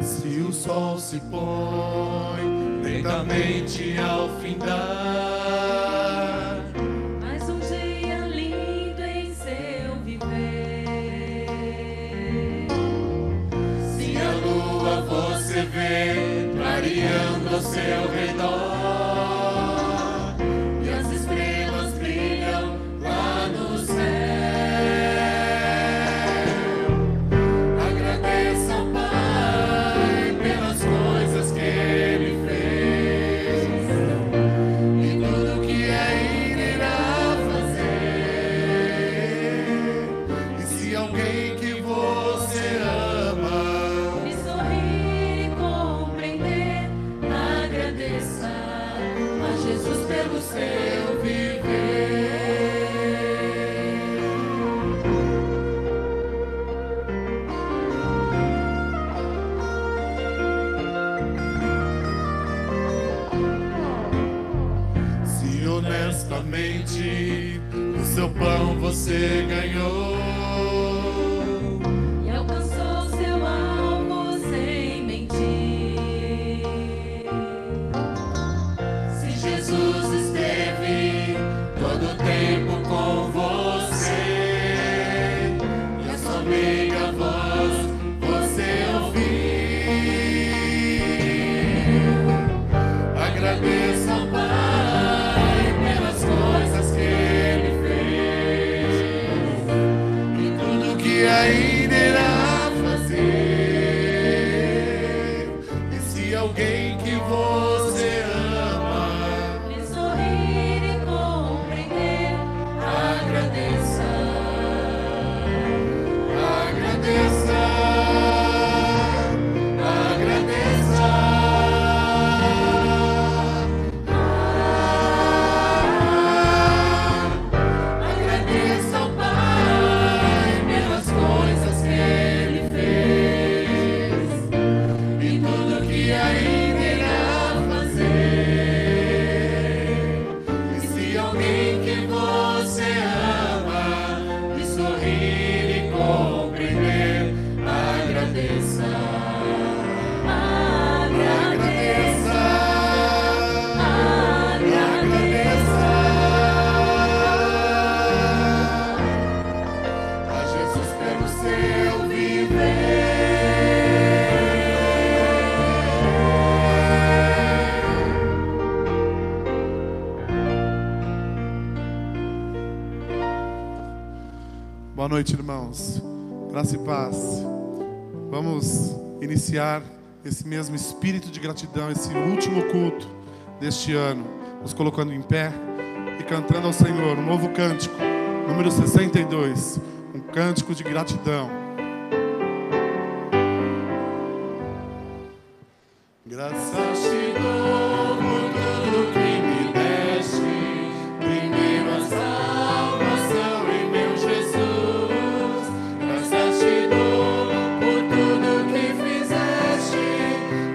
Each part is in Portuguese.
Se o sol se põe lentamente ao findar, mais um dia lindo em seu viver. se a lua você vê clareando ao seu redor e as estrelas brilham lá no céu, agradeça ao Pai pelas coisas que Ele fez e tudo que ainda irá fazer. E se alguém que você ama E sorrir e compreender, agradeça a Jesus pelo seu viver. Se honestamente o seu pão você ganhou, E alcançou seu alvo sem mentir. se Jesus esteve todo o tempo com você e a sua amiga voz você ouviu, agradeça ao Pai pelas coisas que Ele fez e tudo que ainda irá fazer. E se alguém que você ama E sorrir e compreender, agradeça, agradeça, agradeça. Agradeça ao Pai pelas coisas que Ele fez e tudo que ainda irá fazer. E se alguém que você ama e sorrir e compreender, agradeça, agradeça, agradeça a Jesus pelo seu viver. Boa noite, irmãos. Graça e paz. Vamos iniciar esse mesmo espírito de gratidão, esse último culto deste ano, nos colocando em pé e cantando ao Senhor um novo cântico, número 62, um cântico de gratidão. Graças Te dou por tudo que me deste, primeiro a salvação em meu Jesus. Graças te dou por tudo que fizeste,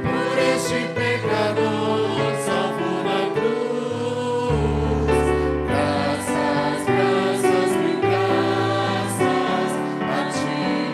por este pecador salvo na cruz. Graças, graças, mil graças a ti,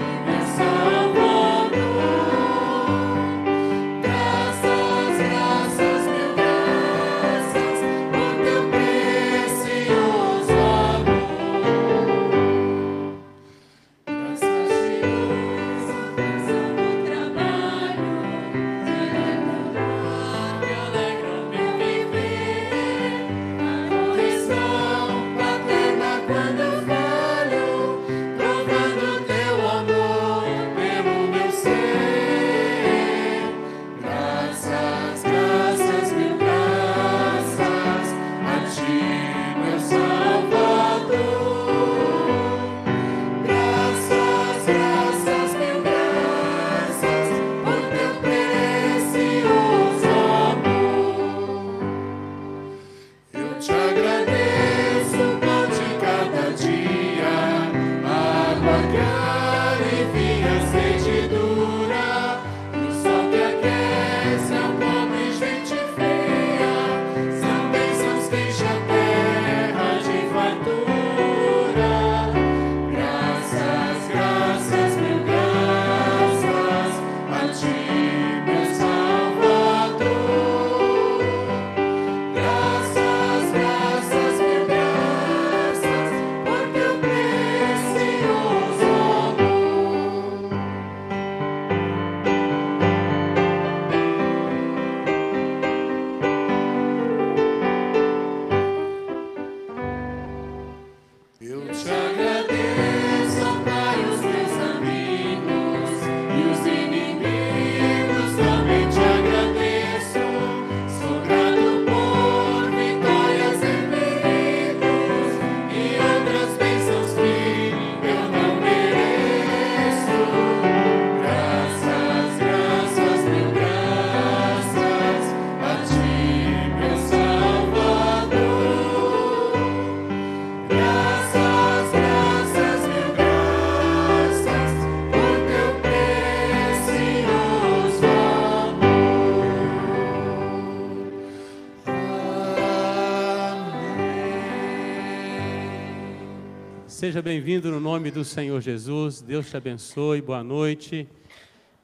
Seja bem-vindo no nome do Senhor Jesus. Deus te abençoe, boa noite.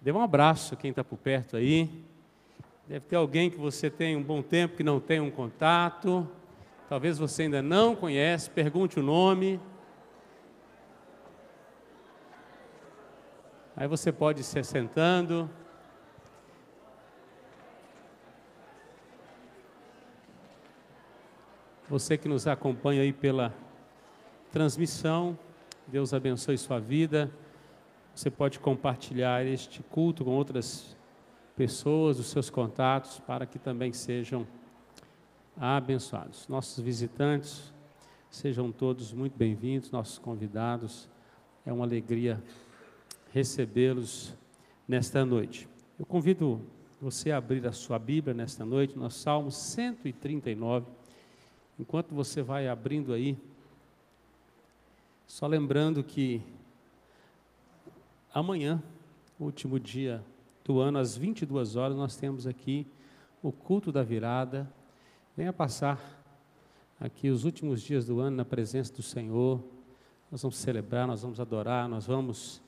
Dê um abraço a quem está por perto aí. Deve ter alguém que você tem um bom tempo que não tem um contato. Talvez você ainda não conhece, pergunte o nome. Aí você pode ir se assentando. Você que nos acompanha aí pela transmissão, Deus abençoe sua vida. Você pode compartilhar este culto com outras pessoas, os seus contatos, para que também sejam abençoados. Nossos visitantes, sejam todos muito bem-vindos, nossos convidados. É uma alegria recebê-los nesta noite. Eu convido você a abrir a sua Bíblia nesta noite, no Salmo 139. Enquanto você vai abrindo aí, só lembrando que amanhã, último dia do ano, às 22 horas, nós temos aqui o culto da virada. Venha passar aqui os últimos dias do ano na presença do Senhor. Nós vamos celebrar, nós vamos adorar, nós vamos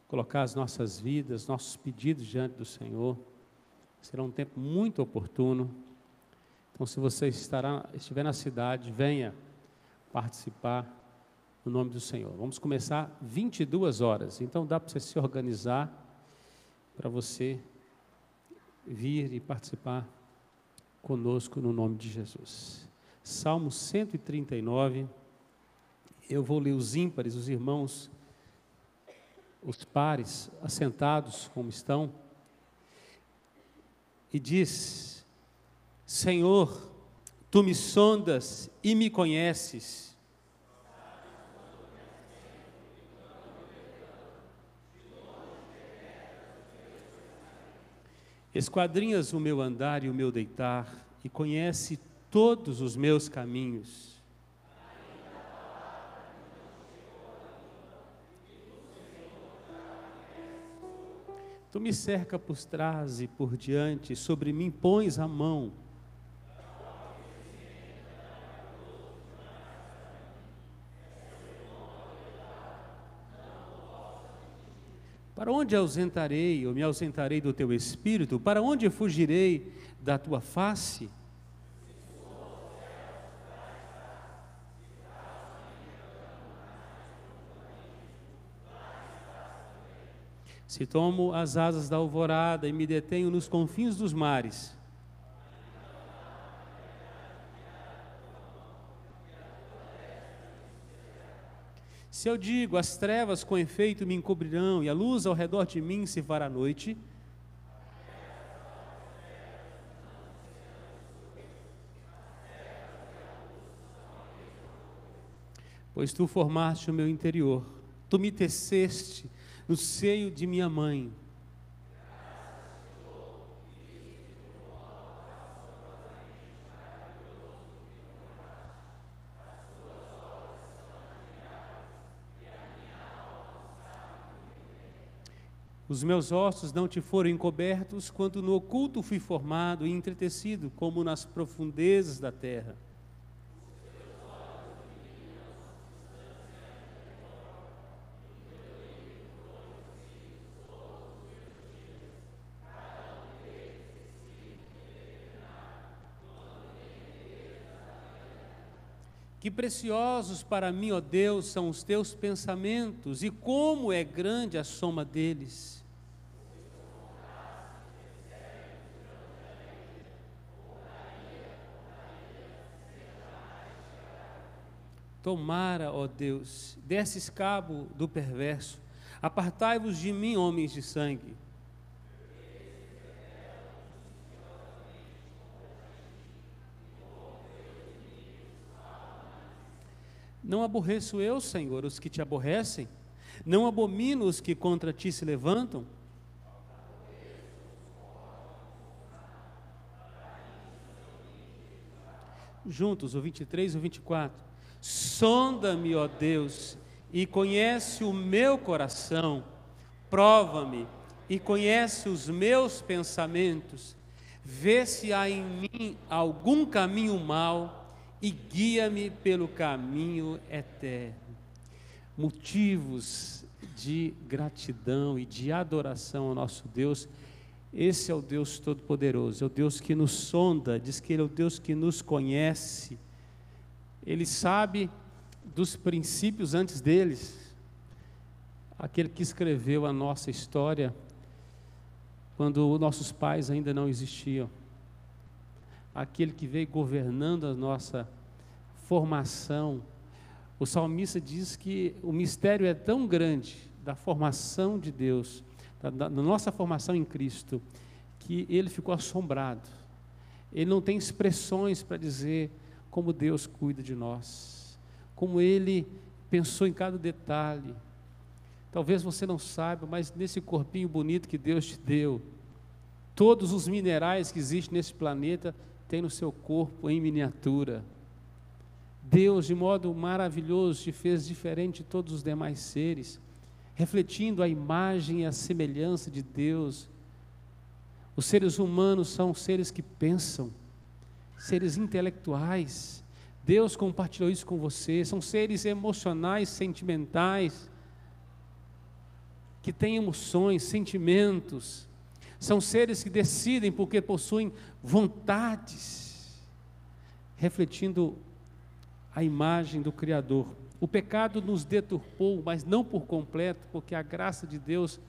colocar as nossas vidas, nossos pedidos diante do Senhor. Será um tempo muito oportuno. Então, se você estiver na cidade, venha participar no nome do Senhor. Vamos começar 22 horas. Então, dá para você se organizar para você vir e participar conosco no nome de Jesus. Salmo 139. Eu vou ler os ímpares, os irmãos, os pares, assentados como estão. E diz: Senhor, Tu me sondas e me conheces. Esquadrinhas o meu andar e o meu deitar, e conhece todos os meus caminhos. Tu me cerca por trás e por diante, sobre mim pões a mão. Para onde ausentarei, ou me ausentarei do teu espírito? Para onde fugirei da tua face? Se tomo as asas da alvorada e me detenho nos confins dos mares, se eu digo, as trevas com efeito me encobrirão e a luz ao redor de mim se fará noite, pois tu formaste o meu interior, tu me teceste no seio de minha mãe. Os meus ossos não te foram encobertos, quando no oculto fui formado e entretecido, como nas profundezas da terra. Que preciosos para mim, ó Deus, são os teus pensamentos, e como é grande a soma deles. Tomara, ó Deus, desses cabo do perverso, apartai-vos de mim, homens de sangue. Não aborreço eu, Senhor, os que te aborrecem? Não abomino os que contra ti se levantam? Juntos, o 23 e o 24. Sonda-me, ó Deus, e conhece o meu coração. Prova-me e conhece os meus pensamentos. Vê se há em mim algum caminho mau e guia-me pelo caminho eterno. motivos de gratidão e de adoração ao nosso Deus. Esse é o Deus Todo-Poderoso, é o Deus que nos sonda, diz que Ele é o Deus que nos conhece. Ele sabe dos princípios antes deles. Aquele que escreveu a nossa história quando nossos pais ainda não existiam. Aquele que veio governando a nossa formação. O salmista diz que o mistério é tão grande da formação de Deus, da nossa formação em Cristo, que ele ficou assombrado. Ele não tem expressões para dizer como Deus cuida de nós, como Ele pensou em cada detalhe. Talvez você não saiba, mas nesse corpinho bonito que Deus te deu, todos os minerais que existem nesse planeta tem no seu corpo em miniatura. Deus, de modo maravilhoso, te fez diferente de todos os demais seres, refletindo a imagem e a semelhança de Deus. Os seres humanos são seres que pensam, seres intelectuais. Deus compartilhou isso com você. São seres emocionais, sentimentais, que têm emoções, sentimentos. São seres que decidem porque possuem vontades, refletindo a imagem do Criador. O pecado nos deturpou, mas não por completo, porque a graça de Deus,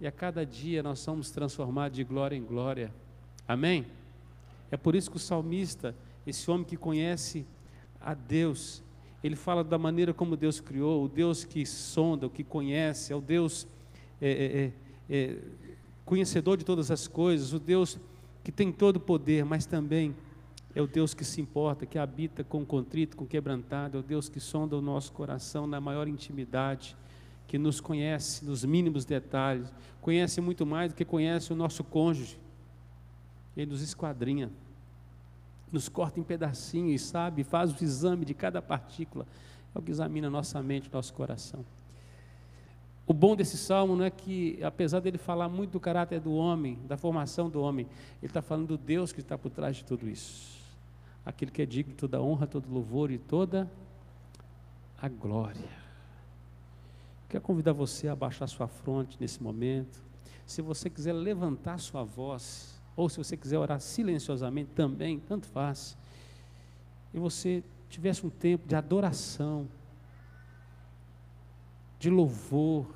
e a cada dia nós somos transformados de glória em glória. Amém? É por isso que o salmista, esse homem que conhece a Deus, ele fala da maneira como Deus criou, o Deus que sonda, o que conhece, é o Deus conhecedor de todas as coisas, o Deus que tem todo o poder, mas também é o Deus que se importa, que habita com o contrito, com o quebrantado, é o Deus que sonda o nosso coração na maior intimidade, que nos conhece nos mínimos detalhes, conhece muito mais do que conhece o nosso cônjuge. Ele nos esquadrinha, nos corta em pedacinhos, e sabe, faz o exame de cada partícula, é o que examina nossa mente, nosso coração. O bom desse salmo não é que, apesar dele falar muito do caráter do homem, da formação do homem, ele está falando do Deus que está por trás de tudo isso, aquele que é digno de toda honra, todo louvor e toda a glória. Quero convidar você a abaixar sua fronte nesse momento. Se você quiser levantar sua voz, ou se você quiser orar silenciosamente também, tanto faz, e você tivesse um tempo de adoração, de louvor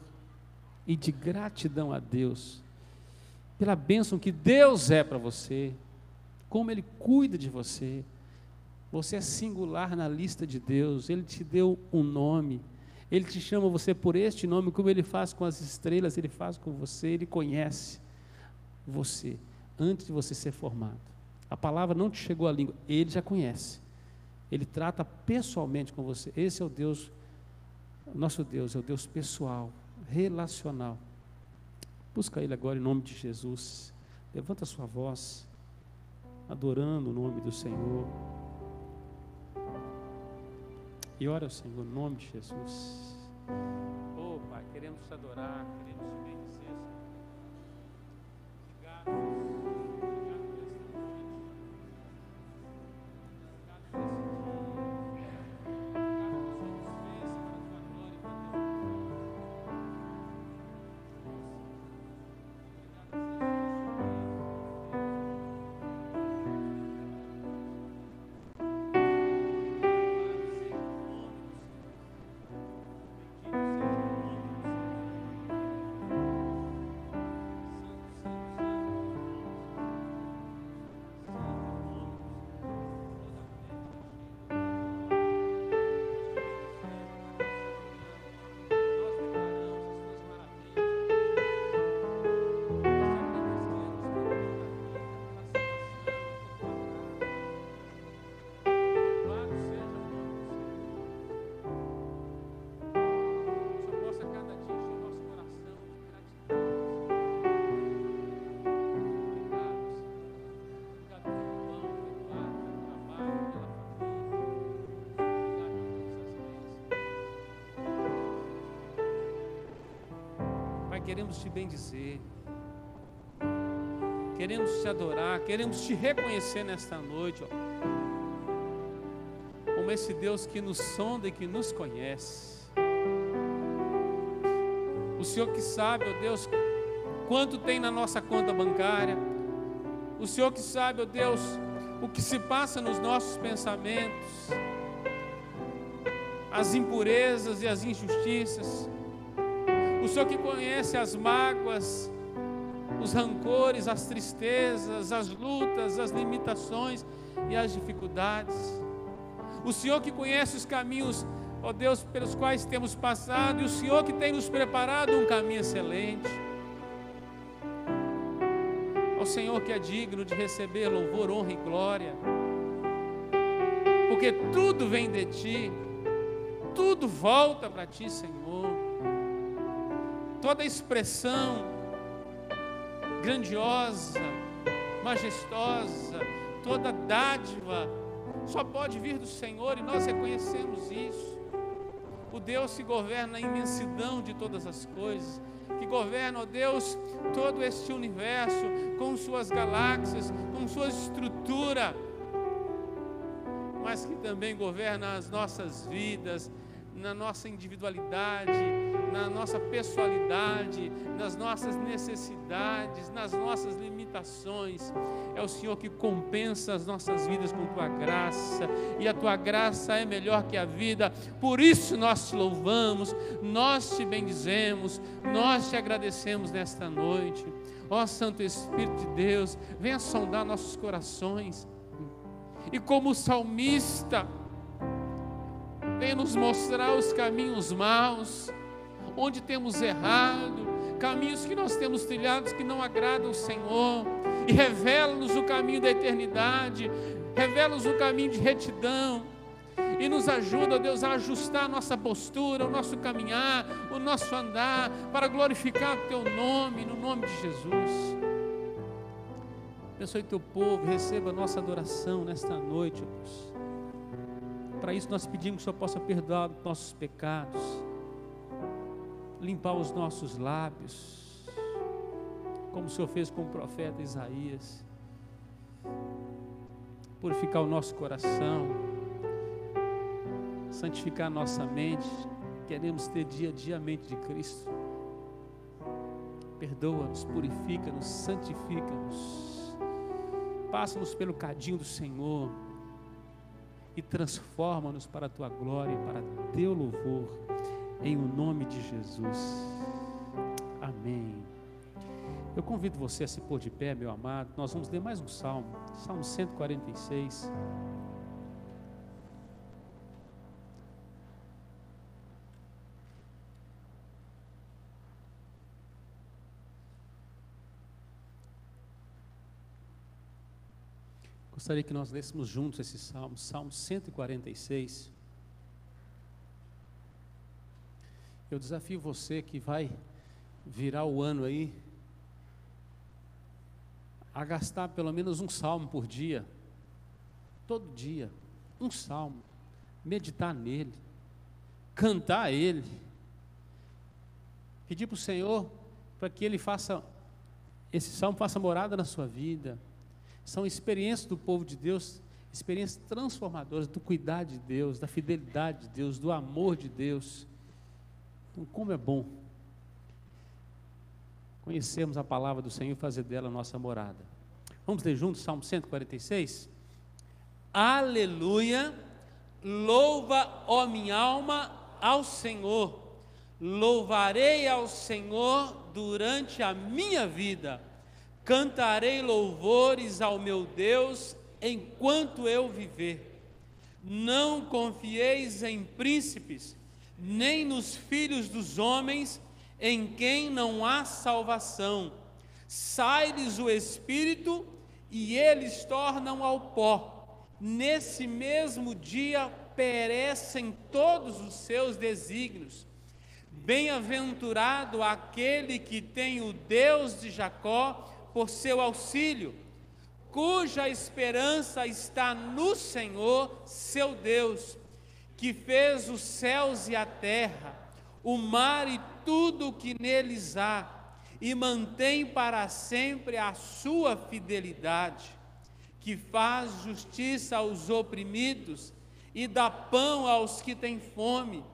e de gratidão a Deus, pela bênção que Deus é para você, como Ele cuida de você. Você é singular na lista de Deus, Ele te deu um nome, Ele te chama você por este nome, como Ele faz com as estrelas, Ele faz com você, Ele conhece você, antes de você ser formado. A palavra não te chegou à língua, Ele já conhece, Ele trata pessoalmente com você. Esse é o Deus, nosso Deus, é o Deus pessoal, relacional. Busca Ele agora em nome de Jesus, levanta a sua voz, adorando o nome do Senhor, e ora ao Senhor, em nome de Jesus. Oh Pai, queremos te adorar, queremos te bendizer, Senhor. Obrigado, Jesus. Queremos te bendizer, queremos te adorar, queremos te reconhecer nesta noite, ó, como esse Deus que nos sonda e que nos conhece. O Senhor que sabe, ó Deus, quanto tem na nossa conta bancária. O Senhor que sabe, ó Deus, o que se passa nos nossos pensamentos, as impurezas e as injustiças. O Senhor que conhece as mágoas, os rancores, as tristezas, as lutas, as limitações e as dificuldades. O Senhor que conhece os caminhos, ó Deus, pelos quais temos passado, e o Senhor que tem nos preparado um caminho excelente. Ao Senhor que é digno de receber louvor, honra e glória, porque tudo vem de Ti, tudo volta para Ti, Senhor. Toda expressão grandiosa, majestosa, toda dádiva só pode vir do Senhor, e nós reconhecemos isso. O Deus que governa a imensidão de todas as coisas, que governa, ó Deus, todo este universo, com suas galáxias, com sua estrutura, mas que também governa as nossas vidas, na nossa individualidade, na nossa pessoalidade, nas nossas necessidades, nas nossas limitações. É o Senhor que compensa as nossas vidas com Tua graça, e a Tua graça é melhor que a vida. Por isso nós Te louvamos, nós Te bendizemos, nós Te agradecemos nesta noite. Ó Santo Espírito de Deus, venha sondar nossos corações, e como o salmista, venha nos mostrar os caminhos maus, onde temos errado, caminhos que nós temos trilhados que não agradam o Senhor, e revela-nos o caminho da eternidade, revela-nos o caminho de retidão, e nos ajuda, ó Deus, a ajustar a nossa postura, o nosso caminhar, o nosso andar, para glorificar o Teu nome, no nome de Jesus. Abençoe Teu povo, receba a nossa adoração nesta noite, ó Deus. Para isso nós pedimos que o Senhor possa perdoar os nossos pecados, limpar os nossos lábios, como o Senhor fez com o profeta Isaías, purificar o nosso coração, santificar a nossa mente. Queremos ter dia a dia a mente de Cristo. Perdoa-nos, purifica-nos, santifica-nos, passa-nos pelo cadinho do Senhor e transforma-nos para a Tua glória, para Teu louvor, em o nome de Jesus. Amém. Eu convido você a se pôr de pé, meu amado. Nós vamos ler mais um salmo, Salmo 146. Gostaria que nós lêssemos juntos esse salmo, Salmo 146. Eu desafio você que vai virar o ano aí, a gastar pelo menos um salmo por dia, todo dia, um salmo, meditar nele, cantar ele, pedir para o Senhor para que Ele faça, esse salmo faça morada na sua vida. São experiências do povo de Deus, experiências transformadoras do cuidado de Deus, da fidelidade de Deus, do amor de Deus. Então, como é bom conhecermos a palavra do Senhor e fazer dela a nossa morada. Vamos ler juntos Salmo 146? Aleluia, louva, ó minha alma, ao Senhor. Louvarei ao Senhor durante a minha vida. Cantarei louvores ao meu Deus enquanto eu viver. Não confieis em príncipes, nem nos filhos dos homens, em quem não há salvação. Sai-lhes o espírito e eles tornam ao pó. Nesse mesmo dia perecem todos os seus desígnios. Bem-aventurado aquele que tem o Deus de Jacó por seu auxílio, cuja esperança está no Senhor, seu Deus, que fez os céus e a terra, o mar e tudo o que neles há, e mantém para sempre a sua fidelidade, que faz justiça aos oprimidos e dá pão aos que têm fome.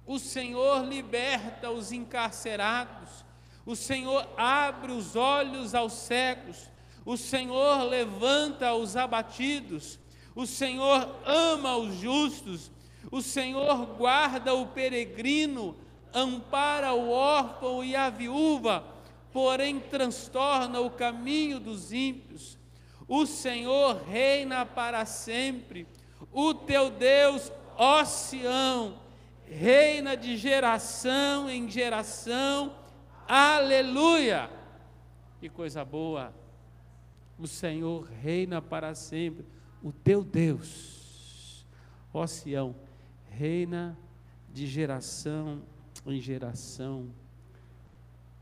O Senhor liberta os encarcerados. O Senhor abre os olhos aos cegos. O Senhor levanta os abatidos. O Senhor ama os justos. O Senhor guarda o peregrino, ampara o órfão e a viúva, porém transtorna o caminho dos ímpios. O Senhor reina para sempre. O teu Deus, ó Sião, reina de geração em geração. Aleluia! Que coisa boa! O Senhor reina para sempre. O teu Deus, ó Sião, reina de geração em geração.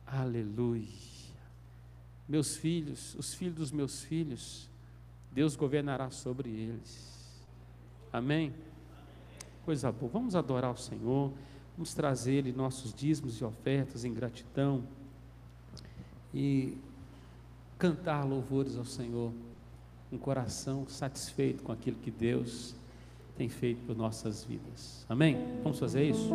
Aleluia! Meus filhos, os filhos dos meus filhos, Deus governará sobre eles. Amém? Coisa boa. Vamos adorar o Senhor, vamos trazer-lhe nossos dízimos e ofertas em gratidão e cantar louvores ao Senhor, um coração satisfeito com aquilo que Deus tem feito por nossas vidas. Amém? Vamos fazer isso?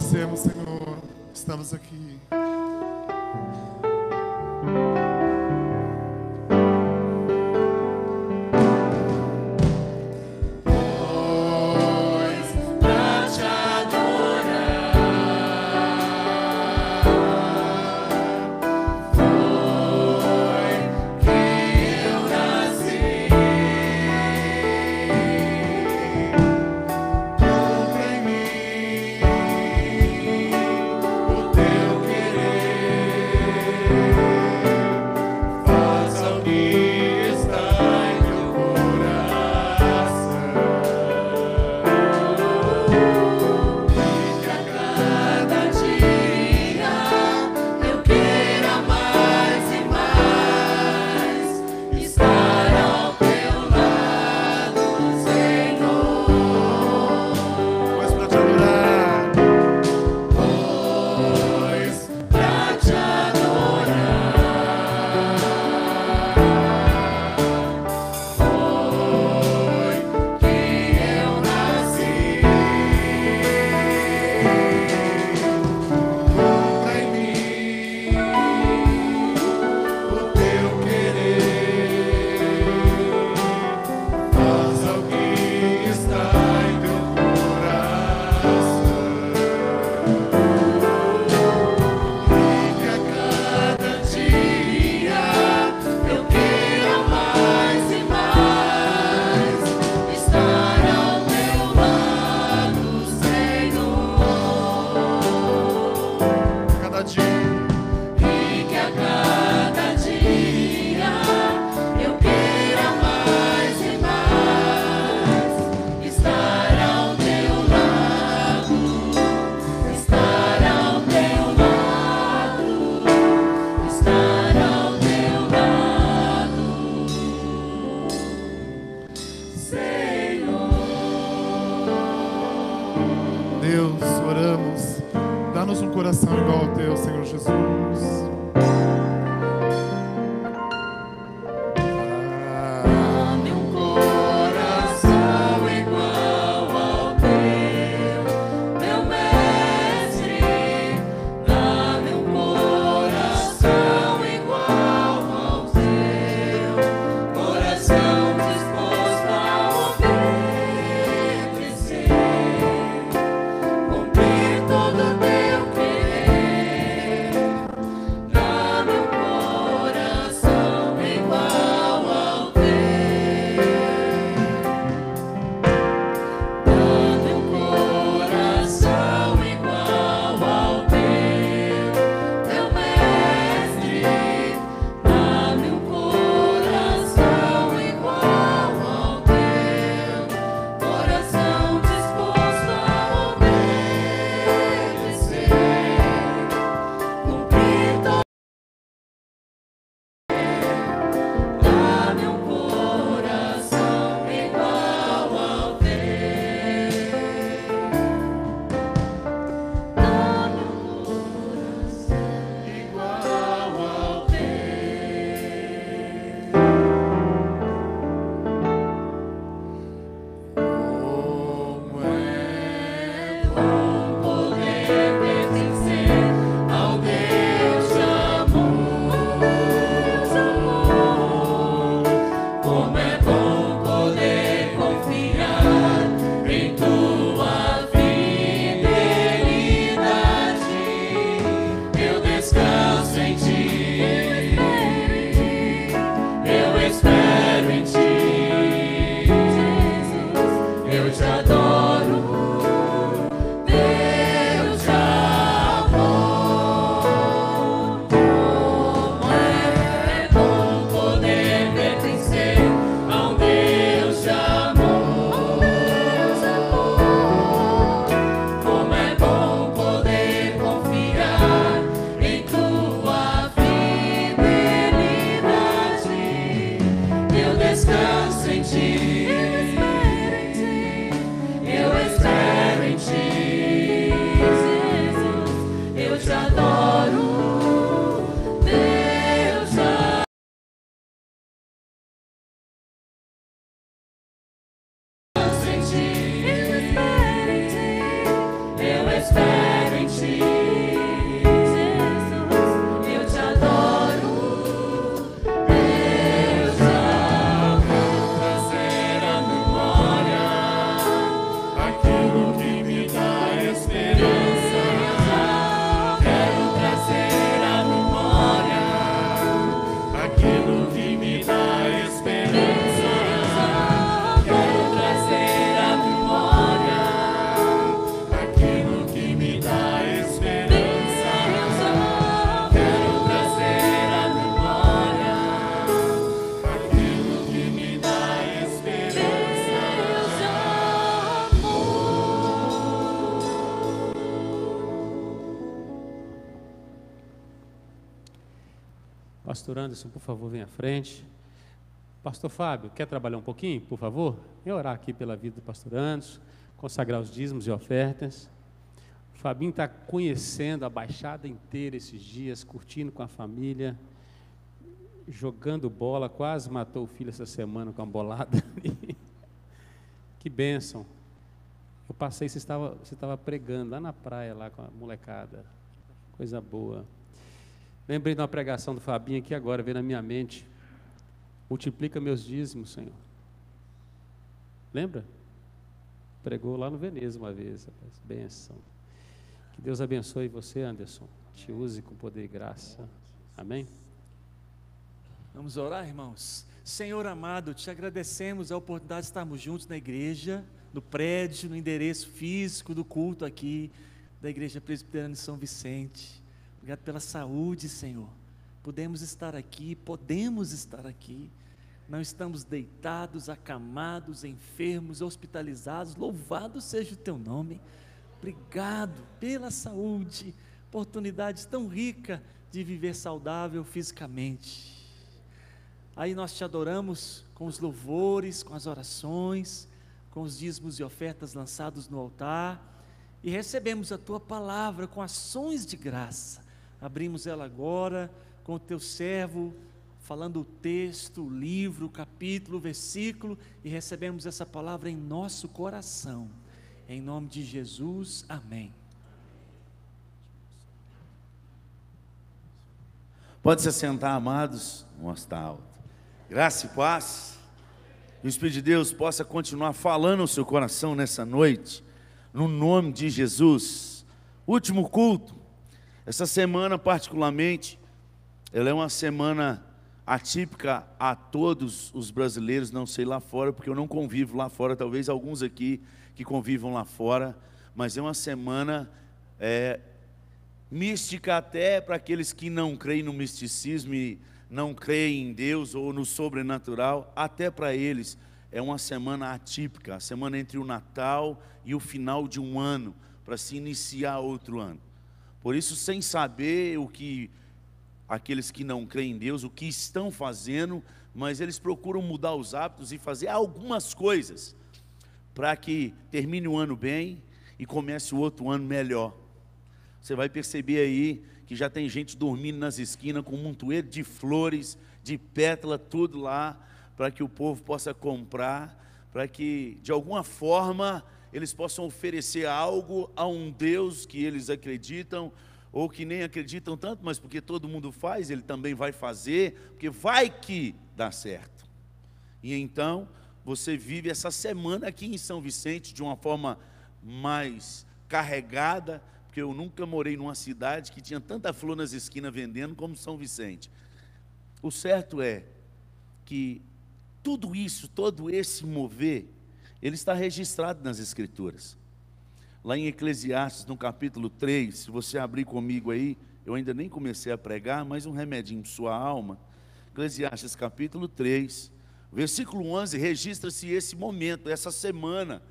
agradecemos, Senhor, estamos aqui. Deus, oramos. Dá-nos um coração igual ao teu, Senhor Jesus. Dá-me um coração igual ao teu, meu mestre. Dá-me um coração igual ao teu, coração disposto a obedecer, cumprir todo o teu querer. Dá-me um coração igual ao teu. Dá-me um coração igual ao teu, meu mestre. Dá-me um coração igual ao teu, coração disposto a obedecer, cumprir todo. Dá-me um coração igual ao teu. Dá-me um coração igual ao Como é bom poder pertencer ao Deus de amor. Como é bom poder confiar em tua fidelidade. Eu descanso em ti, eu espero em ti. Eu te adoro, Deus de amor. Como é bom poder pertencer a um Deus de amor. Como é bom poder confiar em tua fidelidade. Eu descanso em ti, eu espero em ti, Jesus. Eu te adoro, Deus de amor. Descanso em ti, eu espero em ti, Jesus. Eu te adoro, Deus de amor. Trazer à memória aquilo que me dá esperança. Quero trazer à memória aquilo que me dá esperança. Quero trazer à memória aquilo que me dá esperança. Quero trazer à memória aquilo que me dá esperança. Pastor Anderson, por favor, venha à frente. Pastor Fábio, quer trabalhar um pouquinho, por favor? Vem orar aqui pela vida do pastor Anderson, consagrar os dízimos e ofertas. O Fabinho está conhecendo a Baixada inteira esses dias, curtindo com a família, jogando bola, quase matou o filho essa semana com uma bolada. Que bênção. Eu passei, você estava pregando lá na praia, lá com a molecada. Coisa boa. Lembrei de uma pregação do Fabinho aqui agora, veio na minha mente. Multiplica meus dízimos, Senhor. Lembra? Pregou lá no Veneza uma vez, rapaz. Bênção. Que Deus abençoe você, Anderson. Te use com poder e graça. Amém? Vamos orar, irmãos? Senhor amado, te agradecemos a oportunidade de estarmos juntos na igreja, no prédio, no endereço físico do culto aqui, da Igreja Presbiteriana de São Vicente. Obrigado pela saúde, Senhor. Podemos estar aqui, não estamos deitados, acamados, enfermos, hospitalizados. Louvado seja o teu nome. Obrigado pela saúde, oportunidade tão rica de viver saudável fisicamente. Aí nós te adoramos com os louvores, com as orações, com os dízimos e ofertas lançados no altar, e recebemos a Tua palavra com ações de graça. Abrimos ela agora com o Teu servo, falando o texto, o livro, o capítulo, o versículo, e recebemos essa palavra em nosso coração. Em nome de Jesus, amém. Pode se assentar, amados. Vamos estar alto. Graça e paz. E o Espírito de Deus possa continuar falando ao seu coração nessa noite, no nome de Jesus. Último culto. Essa semana particularmente, ela é uma semana atípica a todos os brasileiros, não sei lá fora, porque eu não convivo lá fora, talvez alguns aqui que convivam lá fora, mas é uma semana mística até para aqueles que não creem no misticismo e não creem em Deus ou no sobrenatural, até para eles é uma semana atípica, a semana entre o Natal e o final de um ano, para se iniciar outro ano. Por isso, sem saber o que aqueles que não creem em Deus, o que estão fazendo, mas eles procuram mudar os hábitos e fazer algumas coisas, para que termine o ano bem e comece o outro ano melhor. Você vai perceber aí que já tem gente dormindo nas esquinas com um montoeiro de flores, de pétala, tudo lá, para que o povo possa comprar, para que de alguma forma eles possam oferecer algo a um Deus que eles acreditam, ou que nem acreditam tanto, mas porque todo mundo faz, ele também vai fazer, porque vai que dá certo. E então, você vive essa semana aqui em São Vicente de uma forma mais carregada, porque eu nunca morei numa cidade que tinha tanta flor nas esquinas vendendo como São Vicente. O certo é que tudo isso, todo esse mover, ele está registrado nas Escrituras. Lá em Eclesiastes, no capítulo 3, se você abrir comigo aí, eu ainda nem comecei a pregar, mas um remedinho para sua alma. Eclesiastes capítulo 3, versículo 11, registra-se esse momento, essa semana,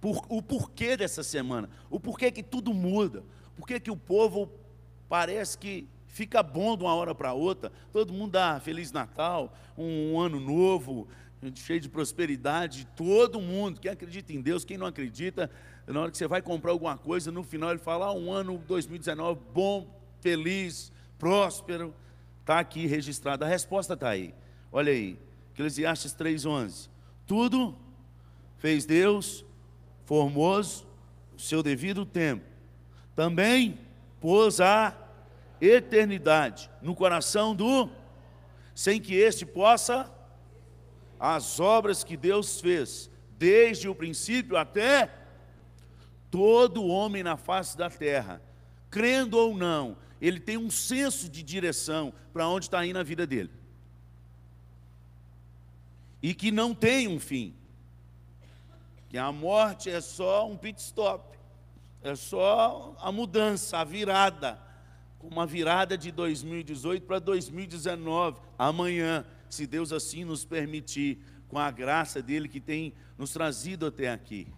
o porquê dessa semana, o porquê que tudo muda, porquê que o povo parece que fica bom de uma hora para outra, todo mundo dá Feliz Natal, um ano novo, cheio de prosperidade, todo mundo, quem acredita em Deus, quem não acredita, na hora que você vai comprar alguma coisa, no final ele fala, um ano 2019 bom, feliz, próspero, está aqui registrado, a resposta está aí, olha aí, Eclesiastes 3:11, tudo fez Deus formoso, o seu devido tempo, também pôs a eternidade no coração sem que este possa, as obras que Deus fez, desde o princípio até todo homem na face da terra, crendo ou não, ele tem um senso de direção para onde está indo a vida dele, e que não tem um fim, que a morte é só um pit stop, é só a mudança, a virada, como a virada de 2018 para 2019, amanhã, se Deus assim nos permitir, com a graça dele que tem nos trazido até aqui.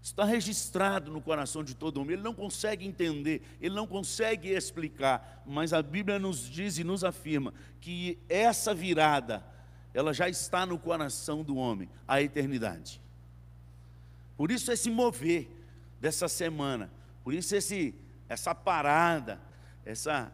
Está registrado no coração de todo mundo, ele não consegue entender, ele não consegue explicar, mas a Bíblia nos diz e nos afirma que essa virada, ela já está no coração do homem, a eternidade. Por isso esse mover dessa semana, por isso essa parada, essa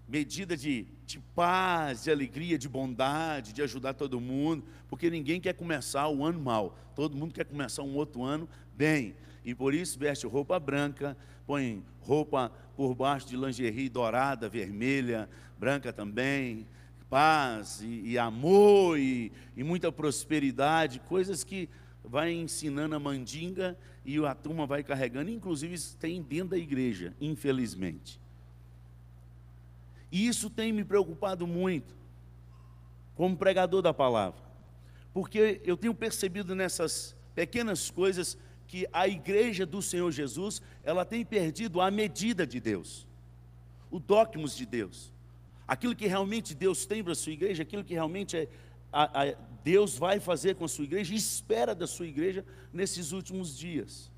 medida de paz, de alegria, de bondade, de ajudar todo mundo, porque ninguém quer começar o ano mal, todo mundo quer começar um outro ano bem, e por isso veste roupa branca, põe roupa por baixo de lingerie dourada, vermelha, branca também, paz e amor e muita prosperidade, coisas que vai ensinando a mandinga e a turma vai carregando, inclusive isso tem dentro da igreja, infelizmente. E isso tem me preocupado muito, como pregador da palavra, porque eu tenho percebido nessas pequenas coisas que a igreja do Senhor Jesus, ela tem perdido a medida de Deus, o dogmas de Deus, aquilo que realmente Deus tem para a sua igreja, aquilo que realmente Deus vai fazer com a sua igreja e espera da sua igreja nesses últimos dias.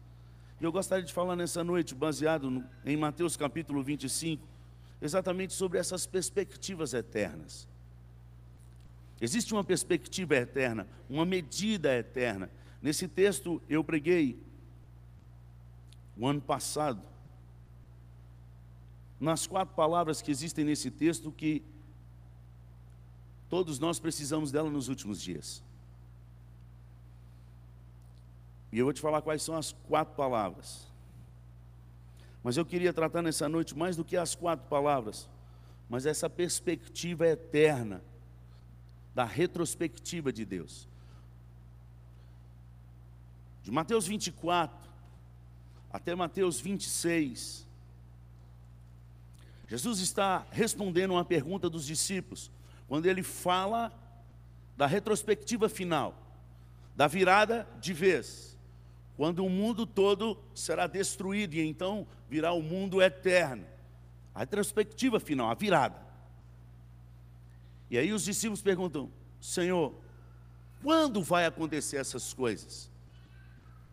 E eu gostaria de falar nessa noite, baseado em Mateus capítulo 25, exatamente sobre essas perspectivas eternas. Existe uma perspectiva eterna, uma medida eterna. Nesse texto eu preguei o ano passado, nas 4 palavras que existem nesse texto, que todos nós precisamos dela nos últimos dias. E eu vou te falar quais são as 4 palavras. Mas eu queria tratar nessa noite mais do que as 4 palavras, mas essa perspectiva eterna, da retrospectiva de Deus. De Mateus 24 até Mateus 26, Jesus está respondendo uma pergunta dos discípulos, quando ele fala da retrospectiva final, da virada de vez, quando o mundo todo será destruído e então virá o mundo eterno. A retrospectiva final, a virada. E aí os discípulos perguntam: Senhor, quando vai acontecer essas coisas?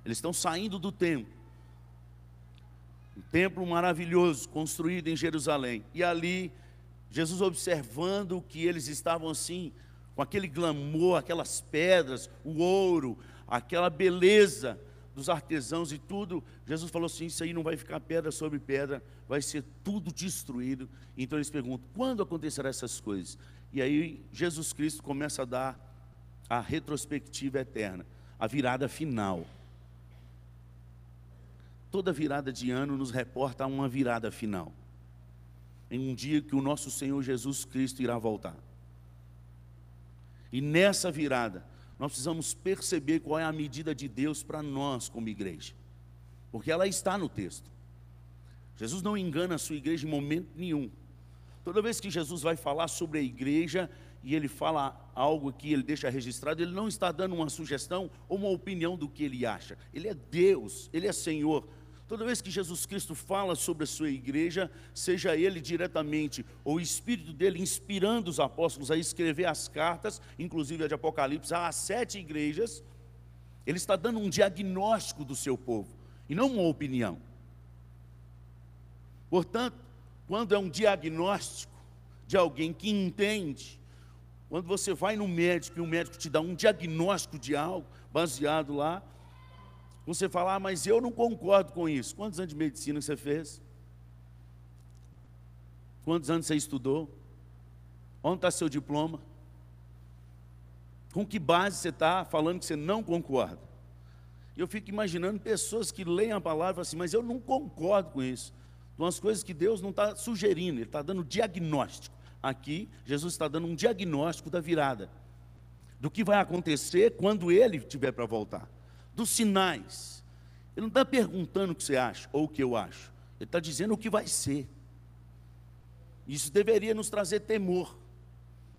Eles estão saindo do templo. Um templo maravilhoso, construído em Jerusalém. E ali, Jesus observando que eles estavam assim, com aquele glamour, aquelas pedras, o ouro, aquela beleza dos artesãos e tudo, Jesus falou assim: isso aí não vai ficar pedra sobre pedra, vai ser tudo destruído. Então eles perguntam: quando acontecerão essas coisas? E aí Jesus Cristo começa a dar a retrospectiva eterna, a virada final. Toda virada de ano nos reporta a uma virada final, em um dia que o nosso Senhor Jesus Cristo irá voltar. E nessa virada, nós precisamos perceber qual é a medida de Deus para nós como igreja, porque ela está no texto. Jesus não engana a sua igreja em momento nenhum. Toda vez que Jesus vai falar sobre a igreja, e ele fala algo que ele deixa registrado, ele não está dando uma sugestão ou uma opinião do que ele acha. Ele é Deus, ele é Senhor. Toda vez que Jesus Cristo fala sobre a sua igreja, seja ele diretamente ou o Espírito dele inspirando os apóstolos a escrever as cartas, inclusive a de Apocalipse, às 7 igrejas, ele está dando um diagnóstico do seu povo, e não uma opinião. Portanto, quando é um diagnóstico de alguém que entende, quando você vai no médico e o médico te dá um diagnóstico de algo, baseado lá, você fala: mas eu não concordo com isso. Quantos anos de medicina você fez? Quantos anos você estudou? Onde está seu diploma? Com que base você está falando que você não concorda? Eu fico imaginando pessoas que leem a palavra e falam assim: mas eu não concordo com isso. São as coisas que Deus não está sugerindo, Ele está dando diagnóstico. Aqui, Jesus está dando um diagnóstico da virada, do que vai acontecer quando Ele estiver para voltar, dos sinais. Ele não está perguntando o que você acha ou o que eu acho, Ele está dizendo o que vai ser. Isso deveria nos trazer temor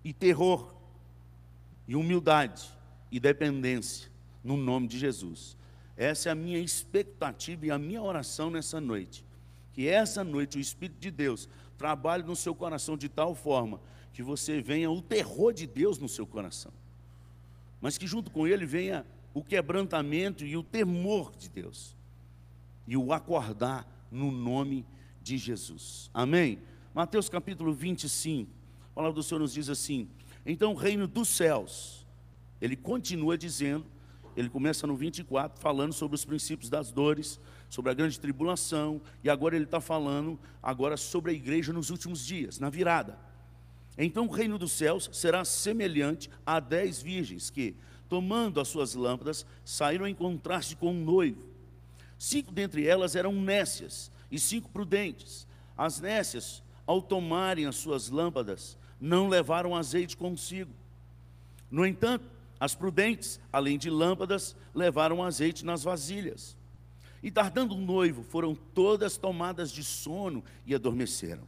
e terror e humildade e dependência no nome de Jesus. Essa é a minha expectativa e a minha oração nessa noite, que essa noite o Espírito de Deus trabalhe no seu coração de tal forma que você venha o terror de Deus no seu coração, mas que junto com ele venha o quebrantamento e o temor de Deus, e o acordar no nome de Jesus. Amém? Mateus capítulo 25, a palavra do Senhor nos diz assim: então o reino dos céus, ele continua dizendo, ele começa no 24, falando sobre os princípios das dores, sobre a grande tribulação, e agora ele está falando agora sobre a igreja nos últimos dias, na virada. Então o reino dos céus será semelhante a 10 virgens que, tomando as suas lâmpadas, saíram em contraste com um noivo. 5 dentre elas eram nécias e 5 prudentes. As nécias, ao tomarem as suas lâmpadas, não levaram azeite consigo. No entanto, as prudentes, além de lâmpadas, levaram azeite nas vasilhas. E tardando o noivo, foram todas tomadas de sono e adormeceram.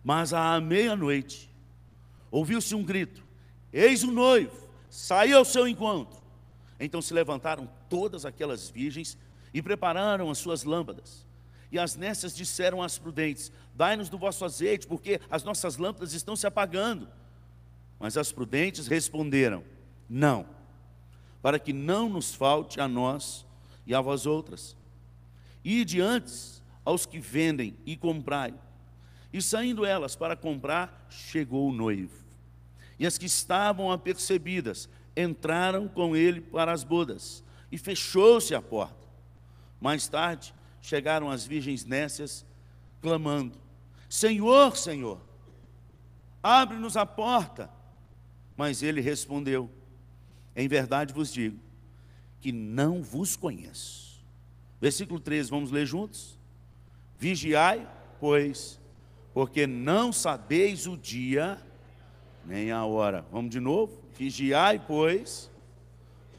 Mas à meia-noite, ouviu-se um grito: eis o noivo, saiu ao seu encontro. Então se levantaram todas aquelas virgens e prepararam as suas lâmpadas. E as nécias disseram às prudentes: dai-nos do vosso azeite, porque as nossas lâmpadas estão se apagando. Mas as prudentes responderam: não, para que não nos falte a nós e a vós outras. Ide antes aos que vendem e comprai. E saindo elas para comprar, chegou o noivo. E as que estavam apercebidas entraram com ele para as bodas, e fechou-se a porta. Mais tarde chegaram as virgens nécias, clamando: Senhor, Senhor, abre-nos a porta. Mas ele respondeu: em verdade vos digo, que não vos conheço. Versículo 13, vamos ler juntos? Vigiai, pois, porque não sabeis o dia, nem a hora. Vamos de novo? Vigiai, pois,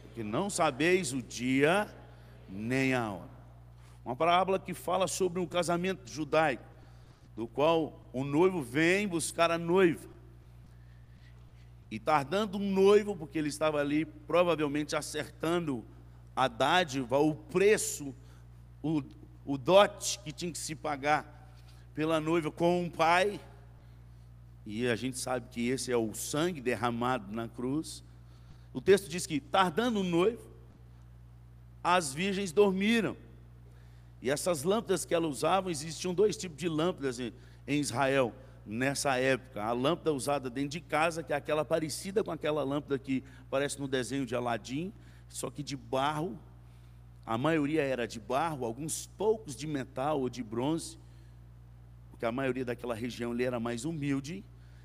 porque não sabeis o dia, nem a hora. Uma parábola que fala sobre um casamento judaico, do qual o noivo vem buscar a noiva. E tardando um noivo, porque ele estava ali provavelmente acertando a dádiva, o preço, o dote que tinha que se pagar pela noiva com um pai. E a gente sabe que esse é o sangue derramado na cruz. O texto diz que, tardando o noivo, as virgens dormiram. E essas lâmpadas que elas usavam, existiam dois tipos de lâmpadas em Israel nessa época. A lâmpada usada dentro de casa, que é aquela parecida com aquela lâmpada que aparece no desenho de Aladim, só que de barro. A maioria era de barro, alguns poucos de metal ou de bronze, porque a maioria daquela região ali era mais humilde.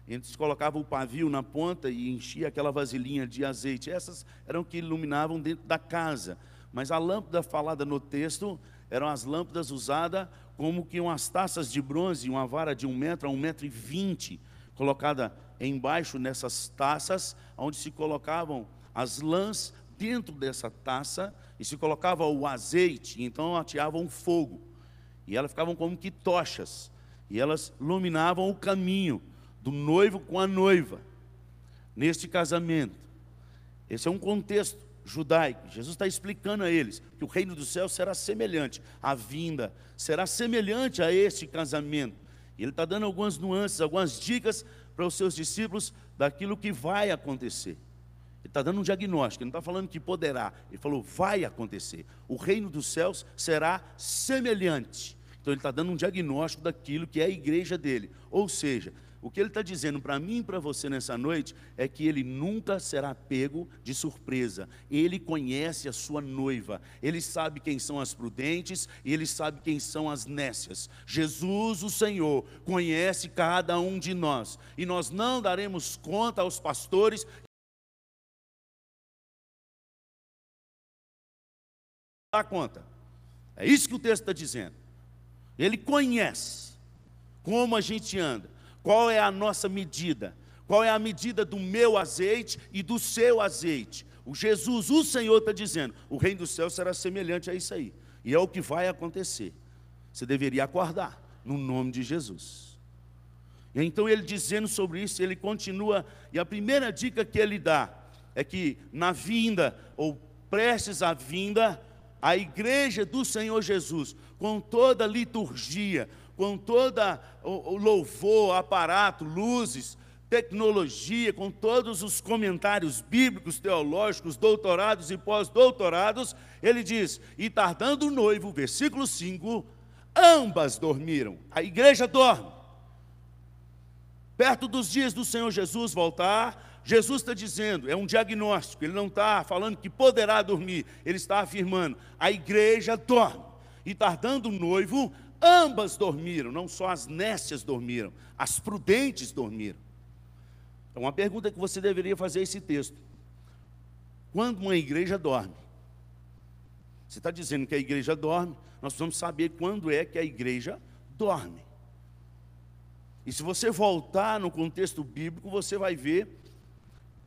Eles colocavam o pavio na ponta e enchia aquela vasilhinha de azeite. Essas eram que iluminavam dentro da casa. Mas a lâmpada falada no texto eram as lâmpadas usadas como que umas taças de bronze, uma vara de 1 metro a 1,20 m, colocada embaixo nessas taças, onde se colocavam as lãs dentro dessa taça, e se colocava o azeite, então ateavam fogo, e elas ficavam como que tochas, e elas iluminavam o caminho do noivo com a noiva, neste casamento. Esse é um contexto judaico. Jesus está explicando a eles que o reino dos céus será semelhante, a vinda será semelhante a este casamento. E ele está dando algumas nuances, algumas dicas para os seus discípulos daquilo que vai acontecer. Ele está dando um diagnóstico, ele não está falando que poderá, ele falou vai acontecer. O reino dos céus será semelhante. Então ele está dando um diagnóstico daquilo que é a igreja dele. Ou seja, o que ele está dizendo para mim e para você nessa noite é que ele nunca será pego de surpresa. Ele conhece a sua noiva, ele sabe quem são as prudentes e ele sabe quem são as nécias. Jesus, o Senhor, conhece cada um de nós, e nós não daremos conta aos pastores dar conta. É isso que o texto está dizendo. Ele conhece como a gente anda. Qual é a nossa medida? Qual é a medida do meu azeite e do seu azeite? O Jesus, o Senhor está dizendo, o reino do céu será semelhante a isso aí. E é o que vai acontecer. Você deveria acordar, no nome de Jesus. E então ele dizendo sobre isso, ele continua, e a primeira dica que ele dá, é que na vinda, ou prestes à vinda, a igreja do Senhor Jesus, com toda a liturgia, com toda o louvor, aparato, luzes, tecnologia, com todos os comentários bíblicos, teológicos, doutorados e pós-doutorados, ele diz, e tardando o noivo, versículo 5, ambas dormiram. A igreja dorme. Perto dos dias do Senhor Jesus voltar, Jesus está dizendo, é um diagnóstico, ele não está falando que poderá dormir, ele está afirmando, a igreja dorme. E tardando o noivo, ambas dormiram, não só as nécias dormiram, as prudentes dormiram. É uma pergunta que você deveria fazer a esse texto. Quando uma igreja dorme? Você está dizendo que a igreja dorme, nós precisamos saber quando é que a igreja dorme. E se você voltar no contexto bíblico, você vai ver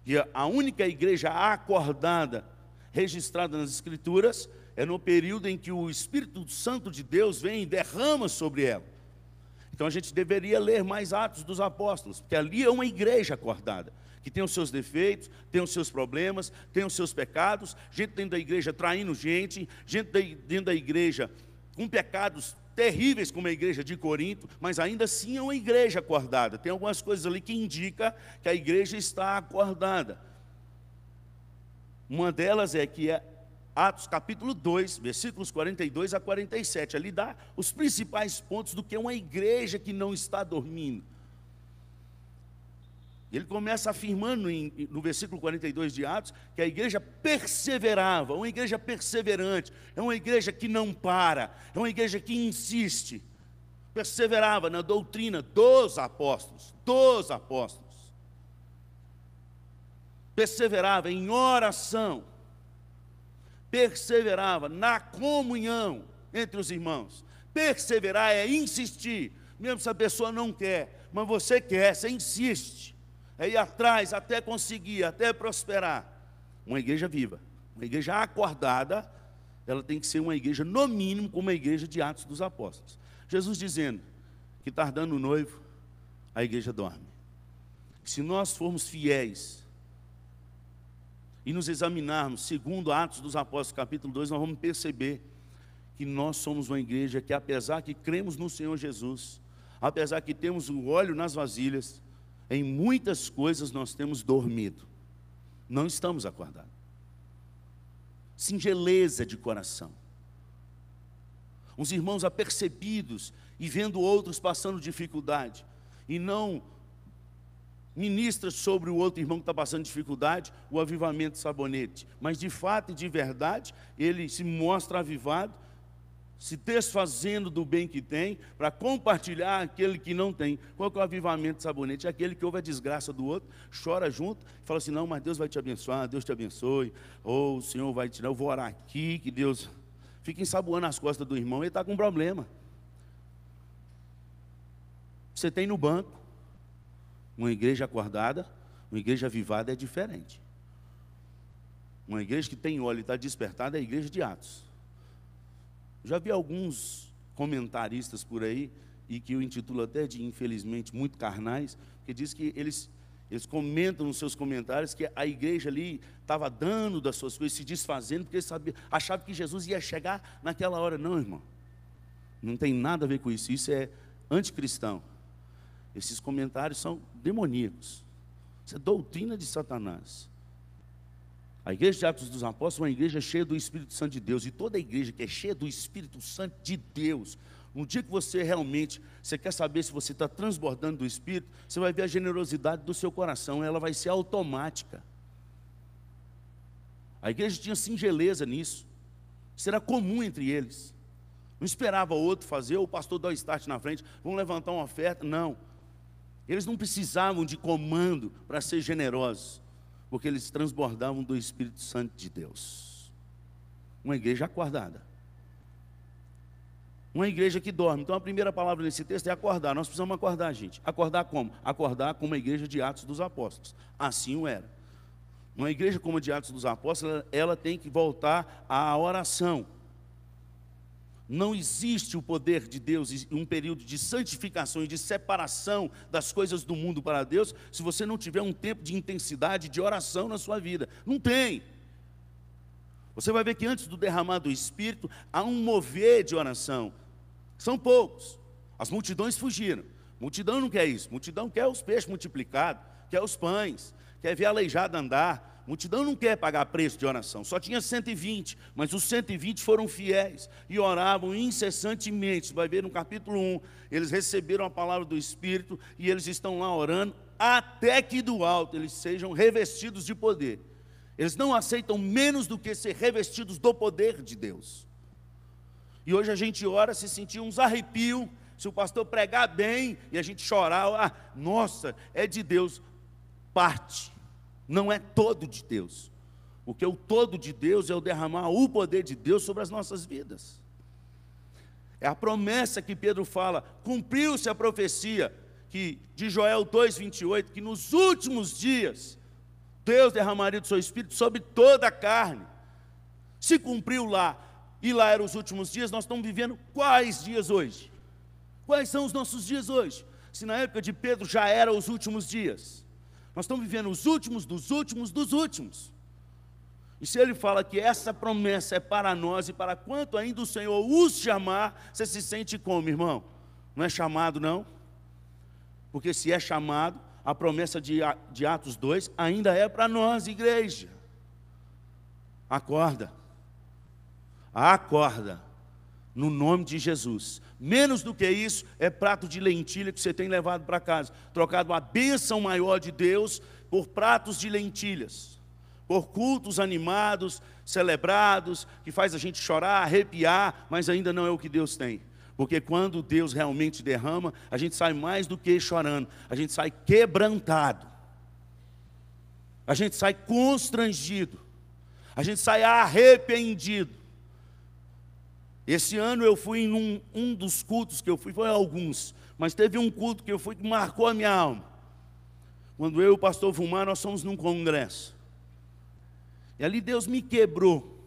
que a única igreja acordada, registrada nas Escrituras, é no período em que o Espírito Santo de Deus vem e derrama sobre ela. Então a gente deveria ler mais Atos dos Apóstolos, porque ali é uma igreja acordada, que tem os seus defeitos, tem os seus problemas, tem os seus pecados, gente dentro da igreja traindo gente dentro da igreja com pecados terríveis como a igreja de Corinto, mas ainda assim é uma igreja acordada. Tem algumas coisas ali que indicam que a igreja está acordada. Uma delas é que Atos capítulo 2, versículos 42 a 47, ali dá os principais pontos do que é uma igreja que não está dormindo. Ele começa afirmando no versículo 42 de Atos, que a igreja perseverava, uma igreja perseverante, é uma igreja que não para, é uma igreja que insiste, perseverava na doutrina dos apóstolos, perseverava em oração, perseverava na comunhão entre os irmãos. Perseverar é insistir, mesmo se a pessoa não quer, mas você quer, você insiste. É ir atrás até conseguir, até prosperar. Uma igreja viva, uma igreja acordada, ela tem que ser uma igreja, no mínimo, como a igreja de Atos dos Apóstolos. Jesus dizendo que tardando o noivo, a igreja dorme. Se nós formos fiéis e nos examinarmos, segundo Atos dos Apóstolos, capítulo 2, nós vamos perceber que nós somos uma igreja que, apesar que cremos no Senhor Jesus, apesar que temos o óleo nas vasilhas, em muitas coisas nós temos dormido, não estamos acordados. Singeleza de coração. Uns irmãos apercebidos e vendo outros passando dificuldade, e não ministra sobre o outro irmão que está passando dificuldade o avivamento sabonete, mas de fato e de verdade ele se mostra avivado, se desfazendo do bem que tem, para compartilhar aquele que não tem. Qual que é o avivamento de sabonete? É aquele que ouve a desgraça do outro, chora junto, e fala assim, não, mas Deus vai te abençoar, Deus te abençoe, ou o Senhor vai te dar, eu vou orar aqui, que Deus... Fica ensaboando as costas do irmão, ele está com um problema. Você tem no banco, uma igreja acordada, uma igreja avivada é diferente. Uma igreja que tem óleo e está despertada é a igreja de Atos. Já vi alguns comentaristas por aí, e que eu intitulo até de, infelizmente, muito carnais, que diz que eles comentam nos seus comentários que a igreja ali estava dando das suas coisas, se desfazendo, porque eles achavam que Jesus ia chegar naquela hora. Não, irmão, não tem nada a ver com isso, isso é anticristão. Esses comentários são demoníacos, isso é doutrina de Satanás. A igreja de Atos dos Apóstolos é uma igreja cheia do Espírito Santo de Deus, e toda igreja que é cheia do Espírito Santo de Deus, no dia que você realmente, você quer saber se você está transbordando do Espírito, você vai ver a generosidade do seu coração, ela vai ser automática. A igreja tinha singeleza nisso, isso era comum entre eles, não esperava o outro fazer, ou o pastor dar o start na frente, vamos levantar uma oferta, não. Eles não precisavam de comando para ser generosos, porque eles transbordavam do Espírito Santo de Deus. Uma igreja acordada, uma igreja que dorme. Então a primeira palavra nesse texto é acordar. Nós precisamos acordar, gente. Acordar como? Acordar como a igreja de Atos dos Apóstolos. Assim o era. Uma igreja como a de Atos dos Apóstolos, ela tem que voltar à oração. Não existe o poder de Deus, um período de santificação e de separação das coisas do mundo para Deus, se você não tiver um tempo de intensidade de oração na sua vida. Não tem. Você vai ver que antes do derramar do Espírito, há um mover de oração. São poucos. As multidões fugiram. Multidão não quer isso. Multidão quer os peixes multiplicados, quer os pães, quer ver a aleijada andar. Multidão não quer pagar preço de oração. Só tinha 120, mas os 120 foram fiéis e oravam incessantemente. Você vai ver no capítulo 1, eles receberam a palavra do Espírito e eles estão lá orando até que do alto eles sejam revestidos de poder. Eles não aceitam menos do que ser revestidos do poder de Deus. E hoje a gente ora se sentir uns arrepios, se o pastor pregar bem e a gente chorar, nossa, é de Deus. Parte, não é todo de Deus. Porque o todo de Deus é o derramar o poder de Deus sobre as nossas vidas. É a promessa que Pedro fala, cumpriu-se a profecia de Joel 2,28, que nos últimos dias Deus derramaria do seu Espírito sobre toda a carne. Se cumpriu lá, e lá eram os últimos dias, nós estamos vivendo quais dias hoje? Quais são os nossos dias hoje? Se na época de Pedro já eram os últimos dias, nós estamos vivendo os últimos dos últimos dos últimos. E se ele fala que essa promessa é para nós, e para quanto ainda o Senhor os chamar, você se sente como, irmão? Não é chamado, não? Porque se é chamado, a promessa de Atos 2 ainda é para nós, igreja. Acorda. Acorda. no nome de Jesus. Menos do que isso, é prato de lentilha que você tem levado para casa, trocado a bênção maior de Deus por pratos de lentilhas, por cultos animados, celebrados, que faz a gente chorar, arrepiar, mas ainda não é o que Deus tem. Porque quando Deus realmente derrama, a gente sai mais do que chorando, a gente sai quebrantado, a gente sai constrangido, a gente sai arrependido. Esse ano eu fui em um dos cultos que eu fui, foi alguns, mas teve um culto que eu fui que marcou a minha alma. Quando eu e o pastor Vumar, nós fomos num congresso. E ali Deus me quebrou.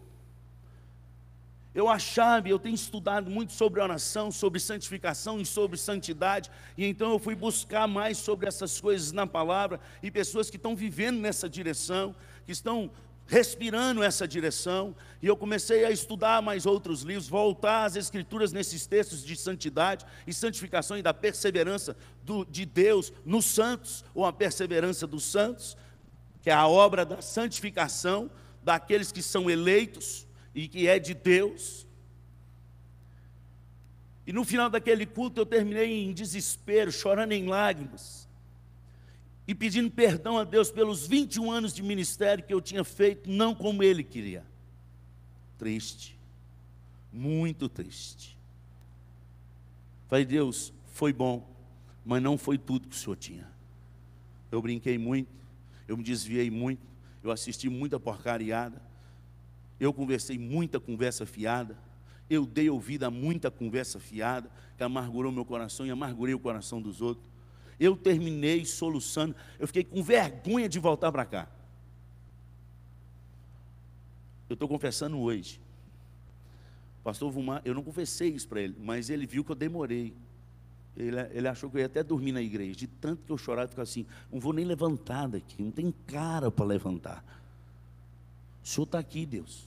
Eu tenho estudado muito sobre oração, sobre santificação e sobre santidade, e então eu fui buscar mais sobre essas coisas na palavra, e pessoas que estão vivendo nessa direção, que estão respirando essa direção, e eu comecei a estudar mais outros livros, voltar às escrituras nesses textos de santidade e santificação e da perseverança de Deus nos santos, ou a perseverança dos santos, que é a obra da santificação daqueles que são eleitos e que é de Deus. E no final daquele culto eu terminei em desespero, chorando em lágrimas, e pedindo perdão a Deus pelos 21 anos de ministério que eu tinha feito, não como Ele queria. Triste, muito triste. Falei, Deus, foi bom, mas não foi tudo que o Senhor tinha. Eu brinquei muito, eu me desviei muito, eu assisti muita porcariada, eu conversei muita conversa fiada, eu dei ouvido a muita conversa fiada, que amargurou meu coração e amargurei o coração dos outros. Eu terminei soluçando, eu fiquei com vergonha de voltar para cá. Eu estou confessando hoje. Pastor Vumar, eu não confessei isso para ele, mas ele viu que eu demorei. Ele achou que eu ia até dormir na igreja, de tanto que eu chorava, ficava assim, não vou nem levantar daqui, não tem cara para levantar. O Senhor está aqui, Deus.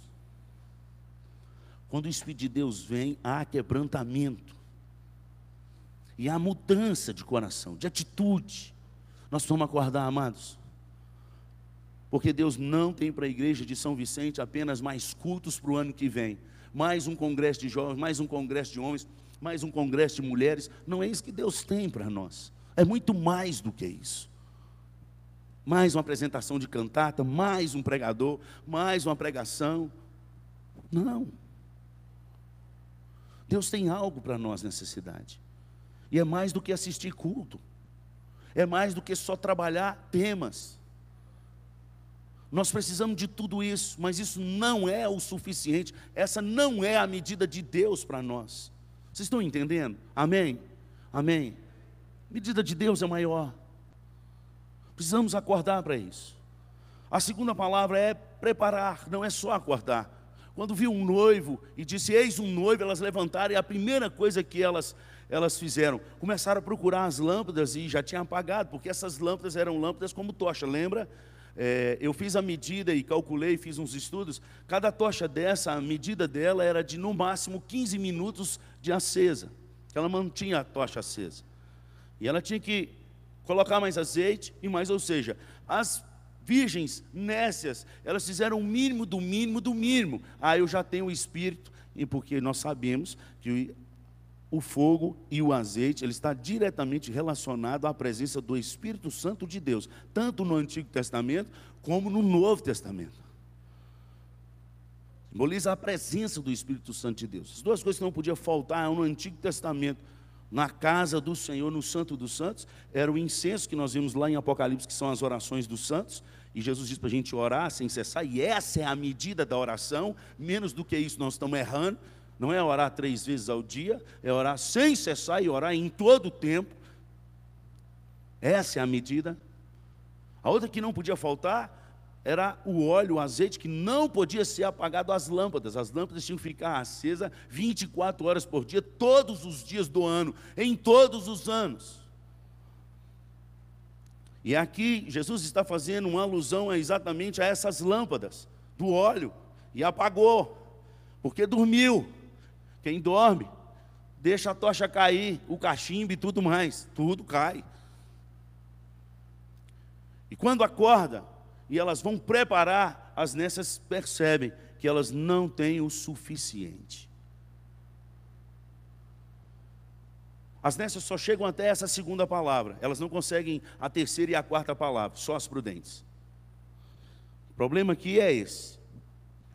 Quando o Espírito de Deus vem, há quebrantamento. E há mudança de coração, de atitude. Nós vamos acordar, amados. Porque Deus não tem para a igreja de São Vicente apenas mais cultos para o ano que vem. Mais um congresso de jovens, mais um congresso de homens, mais um congresso de mulheres. Não é isso que Deus tem para nós. É muito mais do que isso. Mais uma apresentação de cantata, mais um pregador, mais uma pregação. Não. Deus tem algo para nós nessa cidade. E é mais do que assistir culto. É mais do que só trabalhar temas. Nós precisamos de tudo isso, mas isso não é o suficiente. Essa não é a medida de Deus para nós. Vocês estão entendendo? Amém? Amém? A medida de Deus é maior. Precisamos acordar para isso. A segunda palavra é preparar, não é só acordar. Quando viu um noivo e disse, eis um noivo, elas levantaram e a primeira coisa que elas fizeram, começaram a procurar as lâmpadas e já tinham apagado, porque essas lâmpadas eram lâmpadas como tocha, lembra? Eu fiz a medida e calculei, fiz uns estudos, cada tocha dessa, a medida dela era de no máximo 15 minutos de acesa, que ela mantinha a tocha acesa, e ela tinha que colocar mais azeite e mais, ou seja, as virgens nécias, elas fizeram o mínimo do mínimo do mínimo. Eu já tenho o Espírito, e porque nós sabemos que o fogo e o azeite, ele está diretamente relacionado à presença do Espírito Santo de Deus, tanto no Antigo Testamento, como no Novo Testamento. Simboliza a presença do Espírito Santo de Deus. As duas coisas que não podiam faltar no Antigo Testamento, na casa do Senhor, no Santo dos Santos, era o incenso que nós vimos lá em Apocalipse, que são as orações dos santos, e Jesus diz para a gente orar sem cessar, e essa é a medida da oração. Menos do que isso nós estamos errando. Não é orar 3 vezes ao dia, é orar sem cessar e orar em todo o tempo. Essa é a medida. A outra que não podia faltar era o óleo, o azeite, que não podia ser apagado às lâmpadas. As lâmpadas tinham que ficar acesas 24 horas por dia, todos os dias do ano, em todos os anos. E aqui Jesus está fazendo uma alusão exatamente a essas lâmpadas do óleo, e apagou, porque dormiu. Quem dorme, deixa a tocha cair, o cachimbo e tudo mais, tudo cai. E quando acorda, e elas vão preparar, as nécias percebem que elas não têm o suficiente. As nécias só chegam até essa segunda palavra. Elas não conseguem a terceira e a quarta palavra, só as prudentes. O problema aqui é esse.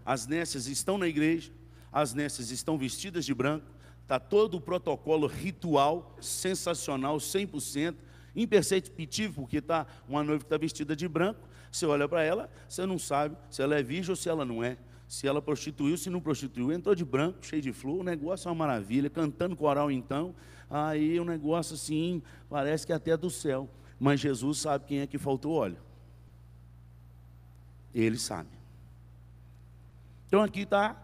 As nécias estão na igreja, as nécias estão vestidas de branco, está todo o protocolo ritual, sensacional, 100%, imperceptível, porque está uma noiva que está vestida de branco, você olha para ela, você não sabe se ela é virgem ou se ela não é, se ela prostituiu, se não prostituiu, entrou de branco, cheio de flor, o negócio é uma maravilha, cantando coral então, aí o negócio assim, parece que até é do céu, mas Jesus sabe quem é que faltou óleo, Ele sabe. Então aqui está,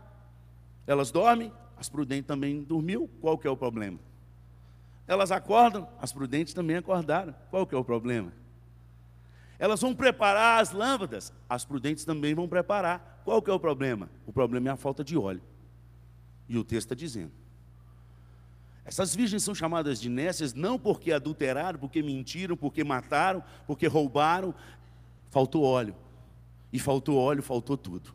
elas dormem, as prudentes também dormiu, qual que é o problema? Elas acordam, as prudentes também acordaram, qual que é o problema? Elas vão preparar as lâmpadas, as prudentes também vão preparar, qual que é o problema? O problema é a falta de óleo, e o texto está dizendo. Essas virgens são chamadas de nécias não porque adulteraram, porque mentiram, porque mataram, porque roubaram, faltou óleo, e faltou óleo, faltou tudo.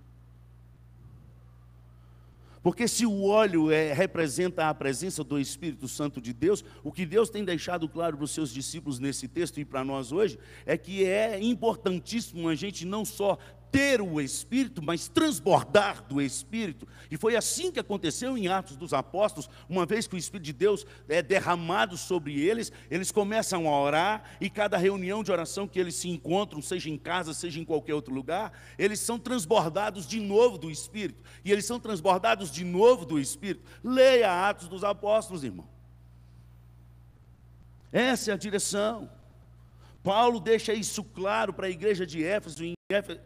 Porque se o óleo representa a presença do Espírito Santo de Deus, o que Deus tem deixado claro para os seus discípulos nesse texto e para nós hoje, é que é importantíssimo a gente não só ter o Espírito, mas transbordar do Espírito. E foi assim que aconteceu em Atos dos Apóstolos, uma vez que o Espírito de Deus é derramado sobre eles, eles começam a orar, e cada reunião de oração que eles se encontram, seja em casa, seja em qualquer outro lugar, eles são transbordados de novo do Espírito, e eles são transbordados de novo do Espírito. Leia Atos dos Apóstolos, irmão. Essa é a direção. Paulo deixa isso claro para a igreja de Éfeso, em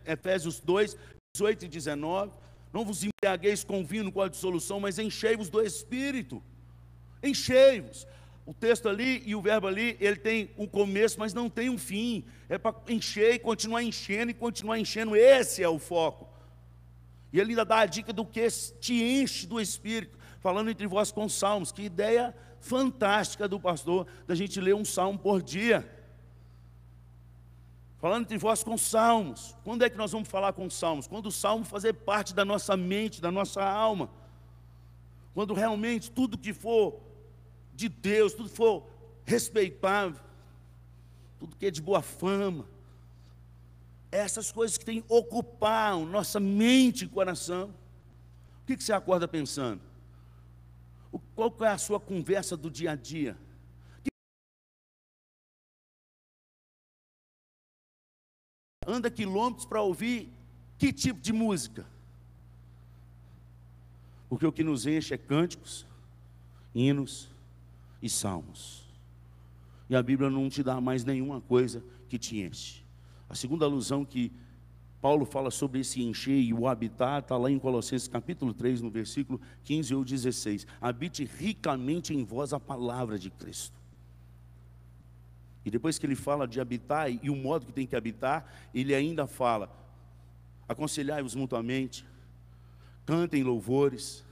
Efésios 2, 18 e 19. Não vos embriagueis com vinho no qual há dissolução, mas enchei-vos do Espírito. Enchei-vos. O texto ali e o verbo ali, ele tem um começo, mas não tem um fim. É para encher e continuar enchendo e continuar enchendo. Esse é o foco. E ele ainda dá a dica do que te enche do Espírito, falando entre vós com salmos. Que ideia fantástica do pastor, da gente ler um salmo por dia. Falando entre vós com salmos. Quando é que nós vamos falar com salmos? Quando o salmo fazer parte da nossa mente, da nossa alma. Quando realmente tudo que for de Deus, tudo que for respeitável, tudo que é de boa fama, essas coisas que têm que ocupar nossa mente e coração. O que você acorda pensando? Qual é a sua conversa do dia a dia? Anda quilômetros para ouvir que tipo de música? Porque o que nos enche é cânticos, hinos e salmos. E a Bíblia não te dá mais nenhuma coisa que te enche. A segunda alusão que Paulo fala sobre esse encher e o habitar, está lá em Colossenses capítulo 3, no versículo 15 ou 16. Habite ricamente em vós a palavra de Cristo. E depois que ele fala de habitar e o modo que tem que habitar, ele ainda fala: aconselhai-vos mutuamente, cantem louvores.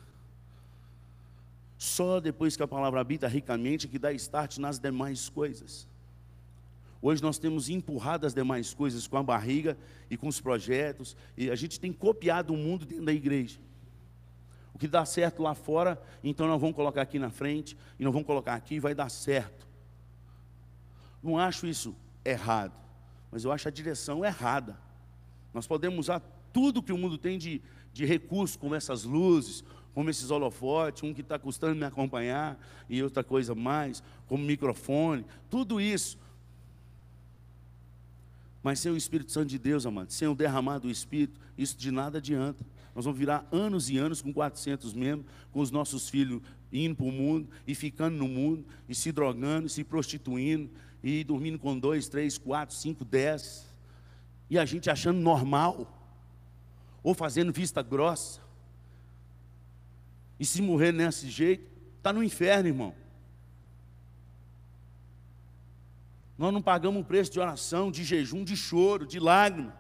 Só depois que a palavra habita ricamente que dá start nas demais coisas. Hoje nós temos empurrado as demais coisas com a barriga e com os projetos, e a gente tem copiado o mundo dentro da igreja. O que dá certo lá fora, então nós vamos colocar aqui na frente, e nós vamos colocar aqui e vai dar certo. Não acho isso errado, mas eu acho a direção errada. Nós podemos usar tudo que o mundo tem de recurso, como essas luzes, como esses holofotes, um que está custando me acompanhar, e outra coisa mais, como microfone, tudo isso. Mas sem o Espírito Santo de Deus, amado, sem o derramado do Espírito, isso de nada adianta. Nós vamos virar anos e anos com 400 membros, com os nossos filhos indo para o mundo, e ficando no mundo, e se drogando, e se prostituindo, e dormindo com 2, 3, 4, 5, 10, e a gente achando normal, ou fazendo vista grossa, e se morrer desse jeito, está no inferno, irmão. Nós não pagamos o preço de oração, de jejum, de choro, de lágrima.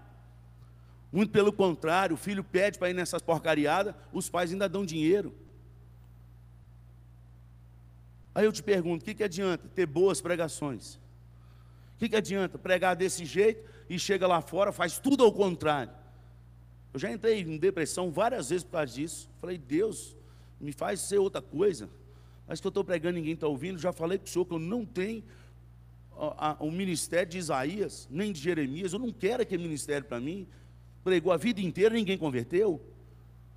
Muito pelo contrário, o filho pede para ir nessas porcariadas, os pais ainda dão dinheiro. Aí eu te pergunto, o que adianta ter boas pregações? O que adianta pregar desse jeito e chega lá fora, faz tudo ao contrário? Eu já entrei em depressão várias vezes por causa disso. Falei, Deus, me faz ser outra coisa. Mas que eu estou pregando, ninguém está ouvindo. Já falei com o senhor que eu não tenho o ministério de Isaías, nem de Jeremias. Eu não quero aquele ministério para mim. Pregou a vida inteira, ninguém converteu.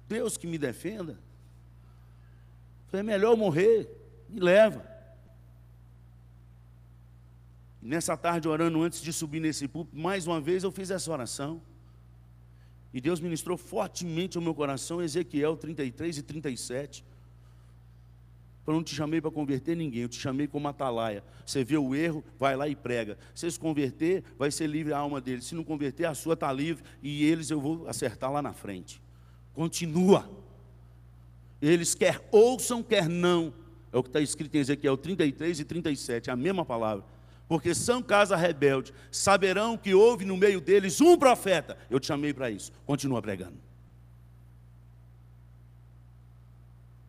Deus que me defenda. Falei, é melhor eu morrer, me leva. E nessa tarde, orando antes de subir nesse púlpito, mais uma vez eu fiz essa oração. E Deus ministrou fortemente ao meu coração, Ezequiel 33 e 37. Eu não te chamei para converter ninguém, eu te chamei como atalaia. Você vê o erro, vai lá e prega. Se se converter, vai ser livre a alma deles. Se não converter, a sua está livre e eles eu vou acertar lá na frente. Continua. Eles quer ouçam, quer não. É o que está escrito em Ezequiel 33 e 37, é a mesma palavra. Porque são casa rebelde, saberão que houve no meio deles um profeta. Eu te chamei para isso, continua pregando.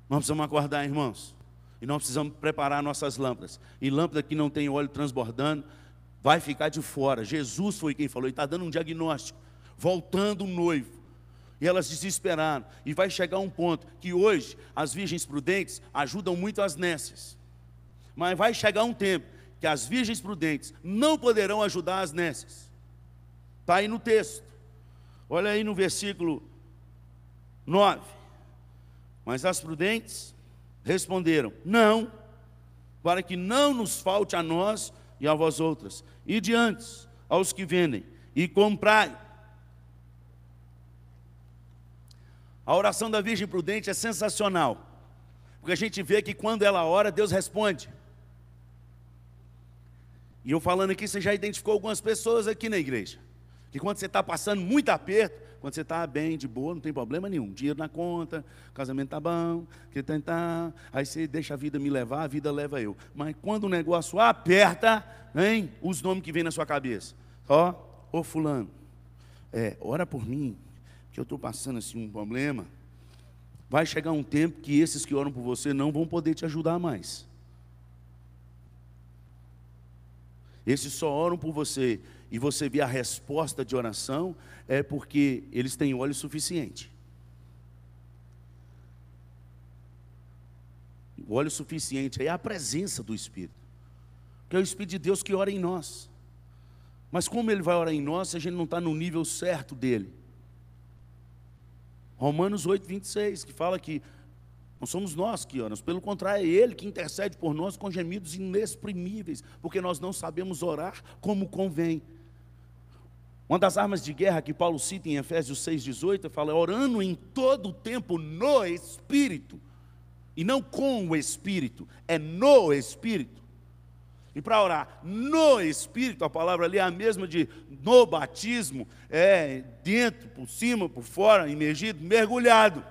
Nós precisamos acordar, irmãos. E nós precisamos preparar nossas lâmpadas. E lâmpada que não tem óleo transbordando, vai ficar de fora. Jesus foi quem falou, ele está dando um diagnóstico. Voltando o noivo. E elas desesperaram. E vai chegar um ponto que hoje as virgens prudentes ajudam muito as nécias. Mas vai chegar um tempo que as virgens prudentes não poderão ajudar as nécias. Está aí no texto. Olha aí no versículo 9. Mas as prudentes responderam, não, para que não nos falte a nós e a vós outras. E diante aos que vendem e comprai. A oração da Virgem Prudente é sensacional, porque a gente vê que quando ela ora, Deus responde. E eu falando aqui, você já identificou algumas pessoas aqui na igreja, que quando você está passando muito aperto, quando você está bem, de boa, não tem problema nenhum, dinheiro na conta, casamento está bom, que tentar, aí você deixa a vida me levar, a vida leva eu. Mas quando o negócio aperta, hein, os nomes que vêm na sua cabeça, ô fulano, ora por mim, que eu estou passando assim um problema. Vai chegar um tempo que esses que oram por você não vão poder te ajudar mais. Esses só oram por você e você vê a resposta de oração, é porque eles têm óleo suficiente. O óleo suficiente é a presença do Espírito, que é o Espírito de Deus que ora em nós. Mas como ele vai orar em nós se a gente não está no nível certo dele? Romanos 8, 26, que fala que não somos nós que oramos, pelo contrário, é Ele que intercede por nós com gemidos inexprimíveis, porque nós não sabemos orar como convém. Uma das armas de guerra que Paulo cita em Efésios 6, 18, fala, orando em todo o tempo no Espírito, e não com o Espírito, é no Espírito. E para orar no Espírito, a palavra ali é a mesma de no batismo, é dentro, por cima, por fora, imergido, mergulhado.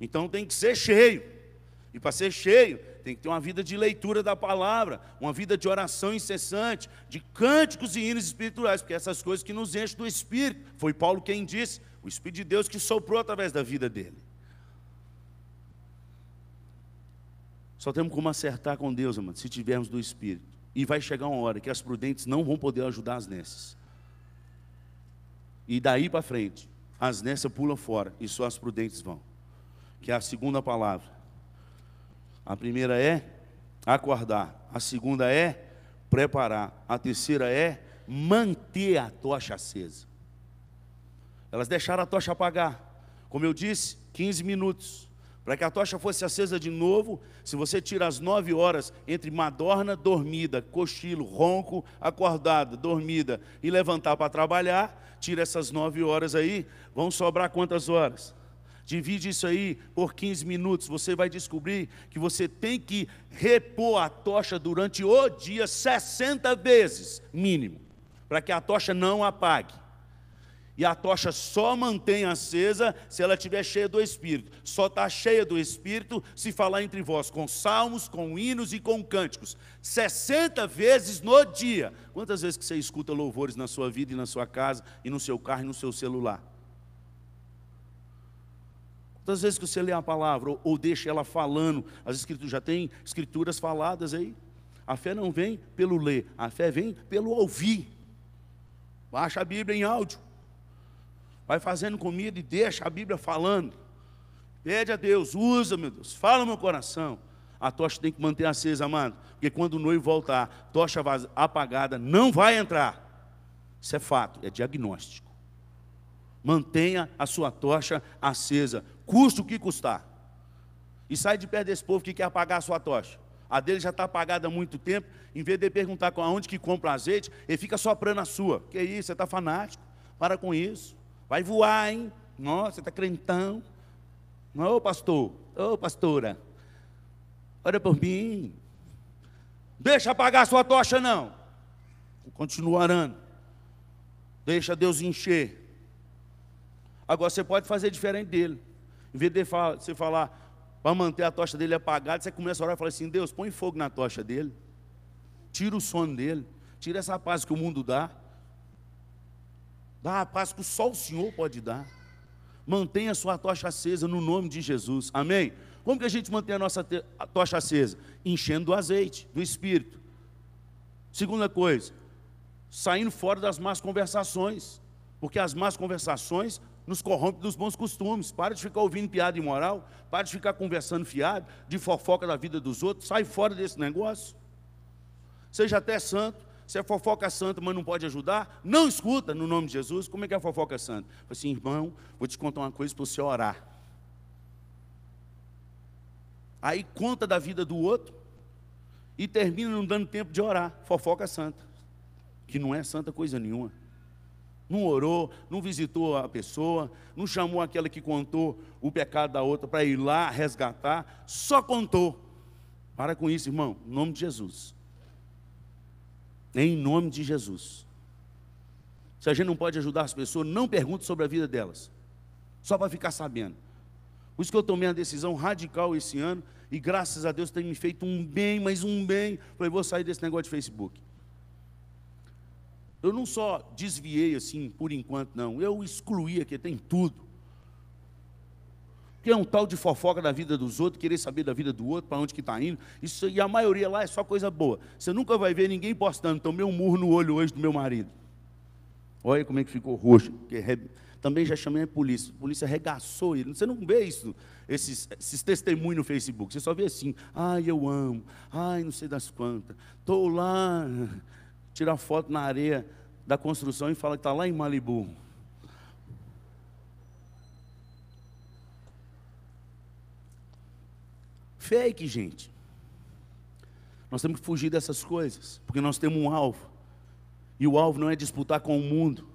Então tem que ser cheio. E para ser cheio, tem que ter uma vida de leitura da palavra, uma vida de oração incessante, de cânticos e hinos espirituais, porque essas coisas que nos enchem do Espírito. Foi Paulo quem disse, o Espírito de Deus que soprou através da vida dele. Só temos como acertar com Deus, amado, se tivermos do Espírito. E vai chegar uma hora que as prudentes não vão poder ajudar as nécias. E daí para frente, as nécias pulam fora e só as prudentes vão. Que é a segunda palavra. A primeira é acordar. A segunda é preparar. A terceira é manter a tocha acesa. Elas deixaram a tocha apagar. Como eu disse, 15 minutos. Para que a tocha fosse acesa de novo, se você tira as 9 horas entre madorna, dormida, cochilo, ronco, acordada, dormida e levantar para trabalhar, tira essas 9 horas aí, vão sobrar quantas horas? Divide isso aí por 15 minutos, você vai descobrir que você tem que repor a tocha durante o dia 60 vezes, mínimo, para que a tocha não apague. E a tocha só mantém acesa se ela estiver cheia do Espírito. Só está cheia do Espírito se falar entre vós com salmos, com hinos e com cânticos. 60 vezes no dia. Quantas vezes que você escuta louvores na sua vida e na sua casa, e no seu carro e no seu celular? Quantas vezes que você lê a palavra ou deixa ela falando? As escrituras já tem escrituras faladas aí. A fé não vem pelo ler, a fé vem pelo ouvir. Baixa a Bíblia em áudio. Vai fazendo comida e deixa a Bíblia falando. Pede a Deus, usa, meu Deus, fala no meu coração. A tocha tem que manter acesa, amado, porque quando o noivo voltar, tocha apagada não vai entrar. Isso é fato, é diagnóstico. Mantenha a sua tocha acesa, custe o que custar. E sai de perto desse povo que quer apagar a sua tocha. A dele já está apagada há muito tempo. Em vez de perguntar aonde que compra azeite, ele fica soprando a sua. Que isso, você está fanático? Para com isso. Vai voar, hein? Nossa, você está crentão. Ô pastor, ô pastora, olha por mim. Deixa apagar a sua tocha não. Continua orando. Deixa Deus encher. Agora você pode fazer diferente dele. Em vez de você falar para manter a tocha dele apagada, você começa a orar e fala assim: Deus, põe fogo na tocha dele. Tira o sono dele. Tira essa paz que o mundo dá. Dá a paz que só o Senhor pode dar. Mantenha a sua tocha acesa no nome de Jesus. Amém? Como que a gente mantém a nossa tocha acesa? Enchendo do azeite, do Espírito. Segunda coisa, saindo fora das más conversações. Porque as más conversações nos corrompem dos bons costumes. Para de ficar ouvindo piada imoral. Para de ficar conversando fiado, de fofoca da vida dos outros. Sai fora desse negócio. Seja até santo. Se a fofoca é santa, mas não pode ajudar, não escuta no nome de Jesus. Como é que a fofoca é santa? Fala assim: irmão, vou te contar uma coisa para você orar. Aí conta da vida do outro e termina não dando tempo de orar. Fofoca é santa, que não é santa coisa nenhuma. Não orou, não visitou a pessoa, não chamou aquela que contou o pecado da outra para ir lá resgatar, só contou. Para com isso, irmão, em nome de Jesus. Em nome de Jesus. Se a gente não pode ajudar as pessoas, não pergunte sobre a vida delas, só para ficar sabendo. Por isso que eu tomei uma decisão radical esse ano, e graças a Deus tem me feito um bem, mas um bem. Falei, vou sair desse negócio de Facebook. Eu não só desviei assim, por enquanto não, eu excluí aqui, tem tudo. Que é um tal de fofoca da vida dos outros, querer saber da vida do outro, para onde que está indo. Isso, e a maioria lá é só coisa boa. Você nunca vai ver ninguém postando. Tomei um murro no olho hoje do meu marido. Olha como é que ficou roxo. Também já chamei a polícia. A polícia arregaçou ele. Você não vê isso, esses testemunhos no Facebook. Você só vê assim: ai, eu amo. Ai, não sei das quantas. Estou lá, tira foto na areia da construção e fala que está lá em Malibu. Fake, gente. Nós temos que fugir dessas coisas, porque nós temos um alvo. E o alvo não é disputar com o mundo.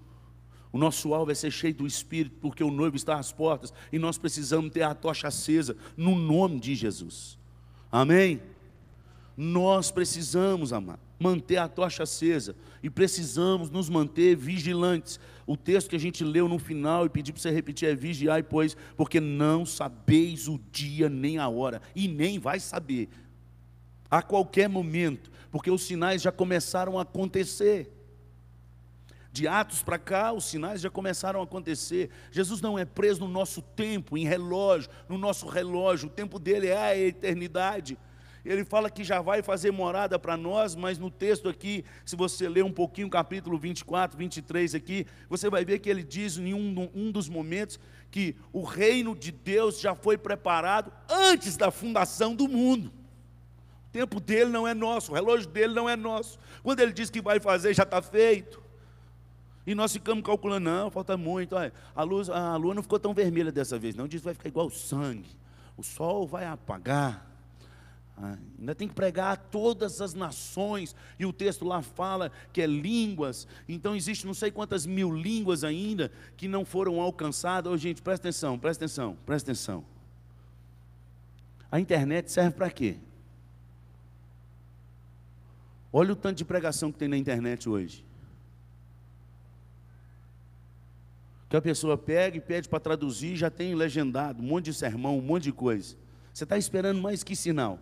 O nosso alvo é ser cheio do Espírito, porque o noivo está às portas. E nós precisamos ter a tocha acesa, no nome de Jesus. Amém? Nós precisamos, amado, manter a tocha acesa. E precisamos nos manter vigilantes. O texto que a gente leu no final e pedi para você repetir é: vigiai, pois, porque não sabeis o dia nem a hora. E nem vai saber. A qualquer momento. Porque os sinais já começaram a acontecer. De Atos para cá, os sinais já começaram a acontecer. Jesus não é preso no nosso tempo, em relógio, no nosso relógio. O tempo dele é a eternidade. Ele fala que já vai fazer morada para nós, mas no texto aqui, se você ler um pouquinho, capítulo 24, 23 aqui, você vai ver que ele diz em um dos momentos que o reino de Deus já foi preparado antes da fundação do mundo. O tempo dele não é nosso, o relógio dele não é nosso. Quando ele diz que vai fazer, já está feito. E nós ficamos calculando: não, falta muito. Olha, a lua não ficou tão vermelha dessa vez, não. Diz que vai ficar igual sangue. O sol vai apagar. Ainda tem que pregar a todas as nações. E o texto lá fala que é línguas. Então existe não sei quantas mil línguas ainda que não foram alcançadas. Ô, gente, presta atenção, presta atenção, presta atenção. A internet serve para quê? Olha o tanto de pregação que tem na internet hoje. Que a pessoa pega e pede para traduzir, já tem legendado, um monte de sermão, um monte de coisa. Você está esperando mais que sinal?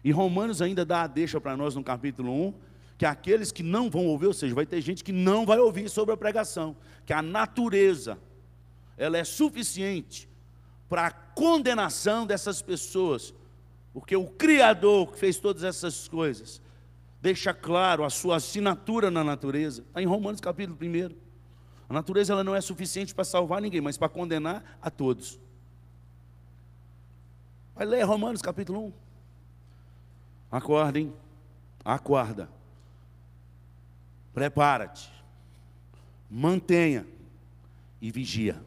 E Romanos ainda dá a deixa para nós no capítulo 1, que aqueles que não vão ouvir, ou seja, vai ter gente que não vai ouvir sobre a pregação, que a natureza, ela é suficiente para a condenação dessas pessoas, porque o Criador que fez todas essas coisas, deixa claro a sua assinatura na natureza. Está em Romanos capítulo 1. A natureza ela não é suficiente para salvar ninguém, mas para condenar a todos. Vai ler Romanos capítulo 1. Acordem, acorda, prepara-te, mantenha e vigia.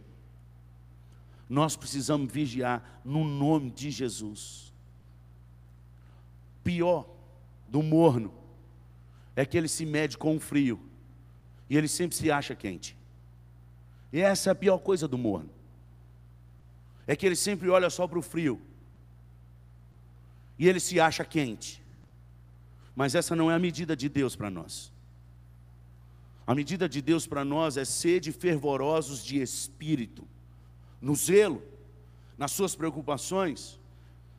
Nós precisamos vigiar no nome de Jesus. Pior do morno é que ele se mede com o frio e ele sempre se acha quente. E essa é a pior coisa do morno. É que ele sempre olha só para o frio e ele se acha quente. Mas essa não é a medida de Deus para nós. A medida de Deus para nós é sede fervorosos de espírito. No zelo, nas suas preocupações,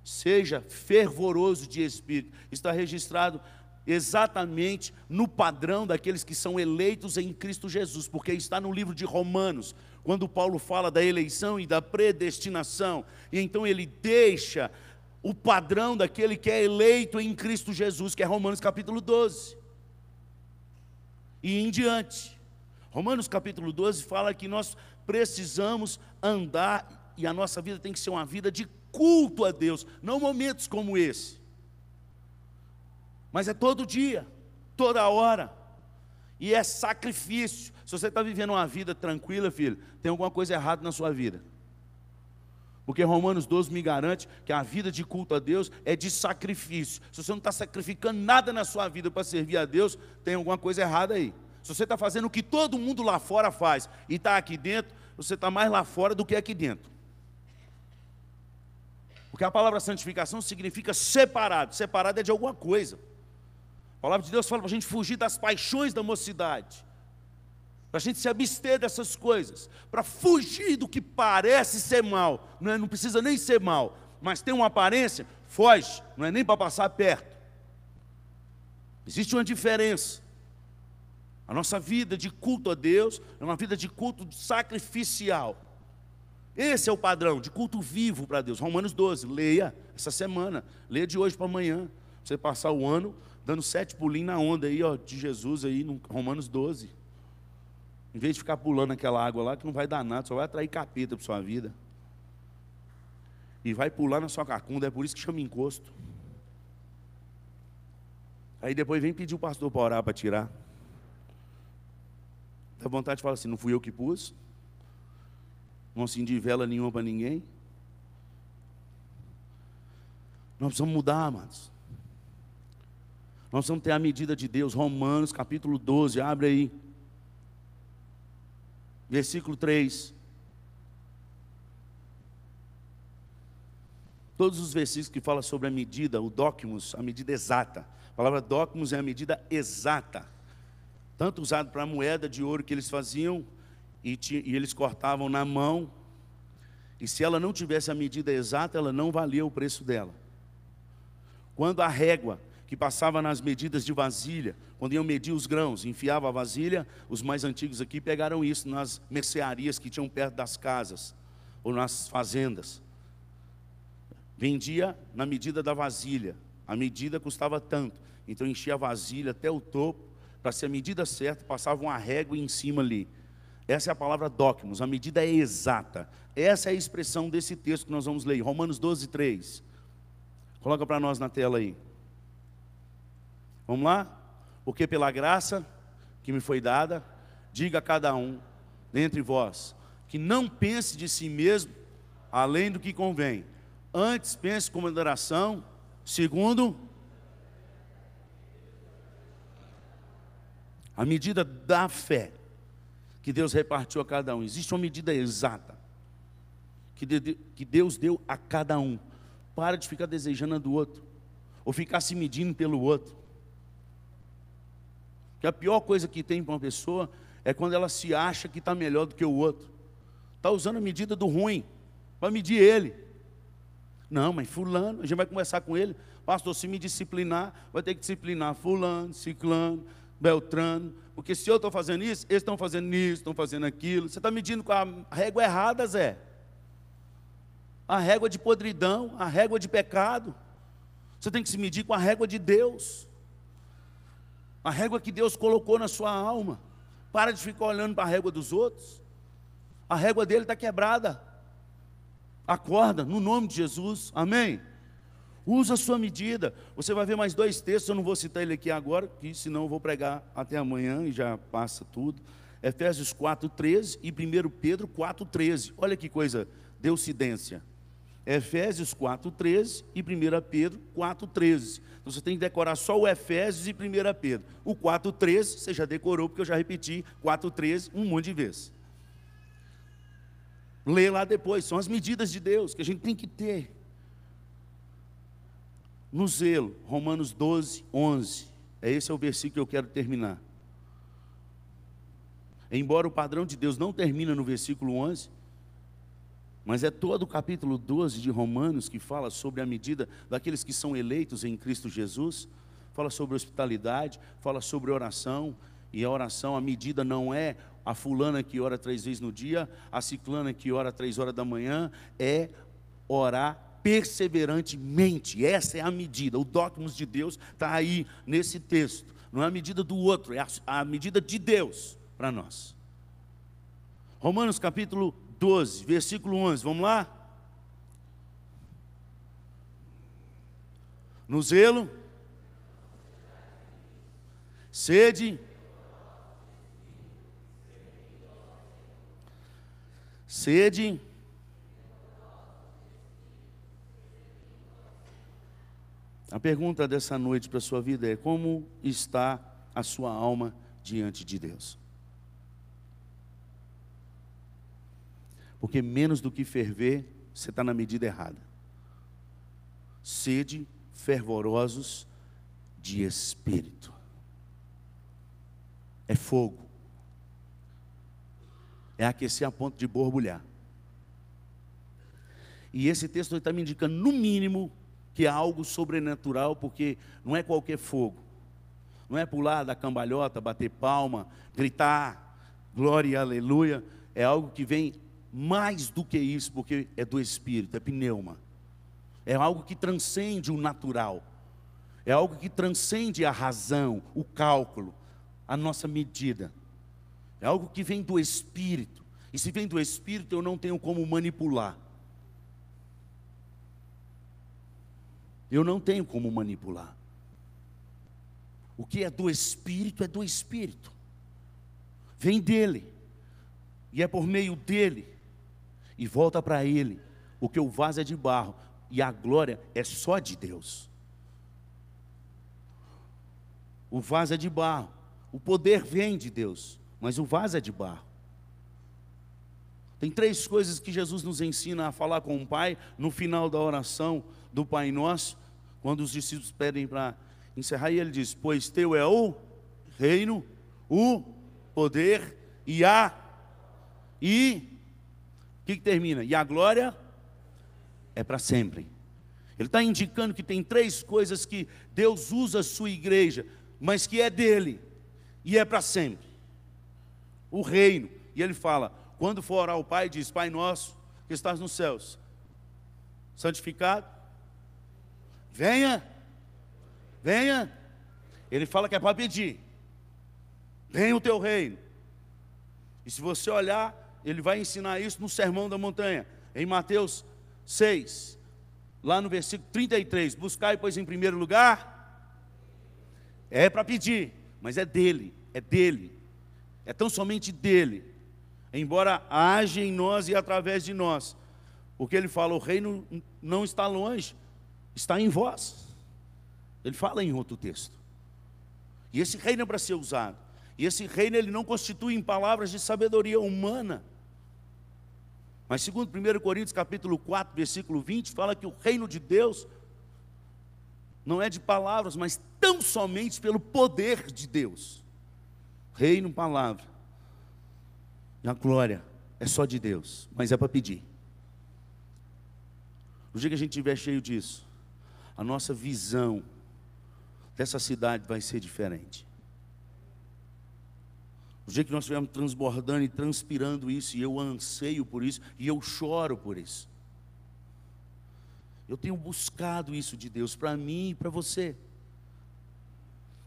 seja fervoroso de espírito. Está registrado exatamente no padrão daqueles que são eleitos em Cristo Jesus, porque está no livro de Romanos, quando Paulo fala da eleição e da predestinação, e então ele deixa o padrão daquele que é eleito em Cristo Jesus, que é Romanos capítulo 12, e em diante. Romanos capítulo 12 fala que nós precisamos andar, e a nossa vida tem que ser uma vida de culto a Deus, não momentos como esse, mas é todo dia, toda hora, e é sacrifício. Se você está vivendo uma vida tranquila, filho, tem alguma coisa errada na sua vida, porque Romanos 12 me garante que a vida de culto a Deus é de sacrifício. Se você não está sacrificando nada na sua vida para servir a Deus, tem alguma coisa errada aí. Se você está fazendo o que todo mundo lá fora faz e está aqui dentro, você está mais lá fora do que aqui dentro. Porque a palavra santificação significa separado. Separado é de alguma coisa. A palavra de Deus fala para a gente fugir das paixões da mocidade, para a gente se abster dessas coisas, para fugir do que parece ser mal. Não precisa nem ser mal, mas tem uma aparência, foge, não é nem para passar perto. Existe uma diferença. A nossa vida de culto a Deus é uma vida de culto sacrificial. Esse é o padrão de culto vivo para Deus. Romanos 12, leia essa semana, leia de hoje para amanhã. Você passar o ano dando 7 pulinhos na onda aí, ó, de Jesus aí no Romanos 12. Em vez de ficar pulando aquela água lá que não vai dar nada, só vai atrair capeta para sua vida. E vai pular na sua cacunda, é por isso que chama encosto. Aí depois vem pedir o pastor para orar para tirar. Dá vontade de falar assim, não fui eu que pus, não acendi vela nenhuma para ninguém. Nós precisamos mudar, amados. Nós precisamos ter a medida de Deus. Romanos capítulo 12, abre aí, versículo 3. Todos os versículos que falam sobre a medida, o dóquimos, a medida exata. A palavra dóquimos é a medida exata, tanto usado para a moeda de ouro que eles faziam, e eles cortavam na mão, e se ela não tivesse a medida exata, ela não valia o preço dela. Quando a régua, que passava nas medidas de vasilha, quando iam medir os grãos, enfiava a vasilha, os mais antigos aqui pegaram isso nas mercearias que tinham perto das casas, ou nas fazendas. Vendia na medida da vasilha, a medida custava tanto, então enchia a vasilha até o topo, para ser a medida certa, passava uma régua em cima ali. Essa é a palavra dóquimos, a medida é exata. Essa é a expressão desse texto que nós vamos ler, Romanos 12, 3. Coloca para nós na tela aí. Vamos lá? Porque pela graça que me foi dada, diga a cada um dentre vós, que não pense de si mesmo além do que convém. Antes pense com moderação, segundo a medida da fé que Deus repartiu a cada um. Existe uma medida exata que Deus deu a cada um. Para de ficar desejando a do outro, ou ficar se medindo pelo outro. Que a pior coisa que tem para uma pessoa é quando ela se acha que está melhor do que o outro. Está usando a medida do ruim para medir ele. Não, mas fulano, a gente vai conversar com ele. Pastor, se me disciplinar, vai ter que disciplinar fulano, ciclano, beltrano. Porque se eu estou fazendo isso, eles estão fazendo isso, estão fazendo aquilo. Você está medindo com a régua errada, Zé. A régua de podridão, a régua de pecado. Você tem que se medir com a régua de Deus. A régua que Deus colocou na sua alma. Para de ficar olhando para a régua dos outros. A régua dele está quebrada. Acorda, no nome de Jesus, amém? Usa a sua medida. Você vai ver mais 2 textos, eu não vou citar ele aqui agora, que senão eu vou pregar até amanhã e já passa tudo. Efésios 4:13 e 1 Pedro 4:13. Olha que coisa, deucidência. Efésios 4:13 e 1 Pedro 4:13. Então você tem que decorar só o Efésios e 1 Pedro. O 4:13 você já decorou, porque eu já repeti 4:13 um monte de vezes. Lê lá depois, são as medidas de Deus que a gente tem que ter. No zelo, Romanos 12:11. Esse é o versículo que eu quero terminar. Embora o padrão de Deus não termina no versículo 11, mas é todo o capítulo 12 de Romanos que fala sobre a medida daqueles que são eleitos em Cristo Jesus, fala sobre hospitalidade, fala sobre oração, e a oração, a medida não é a fulana que ora 3 vezes no dia, a ciclana que ora 3 horas da manhã, é orar perseverantemente. Essa é a medida, o dogmas de Deus está aí nesse texto, não é a medida do outro, é a medida de Deus para nós. Romanos capítulo 12, versículo 11, vamos lá? No zelo, sede, a pergunta dessa noite para a sua vida é: como está a sua alma diante de Deus? Porque menos do que ferver, você está na medida errada. Sede fervorosos de espírito. É fogo. É aquecer a ponto de borbulhar. E esse texto está me indicando, no mínimo, que é algo sobrenatural, porque não é qualquer fogo. Não é pular da cambalhota, bater palma, gritar, glória e aleluia. É algo que vem mais do que isso, porque é do Espírito, é pneuma. É algo que transcende o natural. É algo que transcende a razão, o cálculo, a nossa medida. É algo que vem do Espírito. E se vem do Espírito, eu não tenho como manipular. Eu não tenho como manipular. O que é do Espírito é do Espírito. Vem dele. E é por meio dele. E volta para ele. Porque o vaso é de barro. E a glória é só de Deus. O vaso é de barro. O poder vem de Deus. Mas o vaso é de barro. Tem 3 coisas que Jesus nos ensina a falar com o Pai no final da oração do Pai Nosso, quando os discípulos pedem para encerrar, e ele diz: pois teu é o reino, o poder e o que termina? E a glória é para sempre. Ele está indicando que tem 3 coisas que Deus usa a sua igreja, mas que é dele e é para sempre. O reino. E ele fala, quando for orar ao Pai, diz: Pai nosso que estás nos céus, santificado, venha. Ele fala que é para pedir: venha o teu reino. E se você olhar, ele vai ensinar isso no Sermão da Montanha, em Mateus 6, lá no versículo 33, buscai pois em primeiro lugar, é para pedir, mas é dele, é tão somente dele, embora haja em nós e através de nós, porque ele fala, o reino não está longe, está em vós. Ele fala em outro texto, e esse reino é para ser usado, e esse reino ele não constitui em palavras de sabedoria humana, mas segundo 1 Coríntios capítulo 4, versículo 20, fala que o reino de Deus não é de palavras, mas tão somente pelo poder de Deus. Reino, palavra, e a glória é só de Deus, mas é para pedir. No dia que a gente estiver cheio disso, a nossa visão dessa cidade vai ser diferente. No dia que nós estivermos transbordando e transpirando isso, e eu anseio por isso, e eu choro por isso. Eu tenho buscado isso de Deus para mim e para você.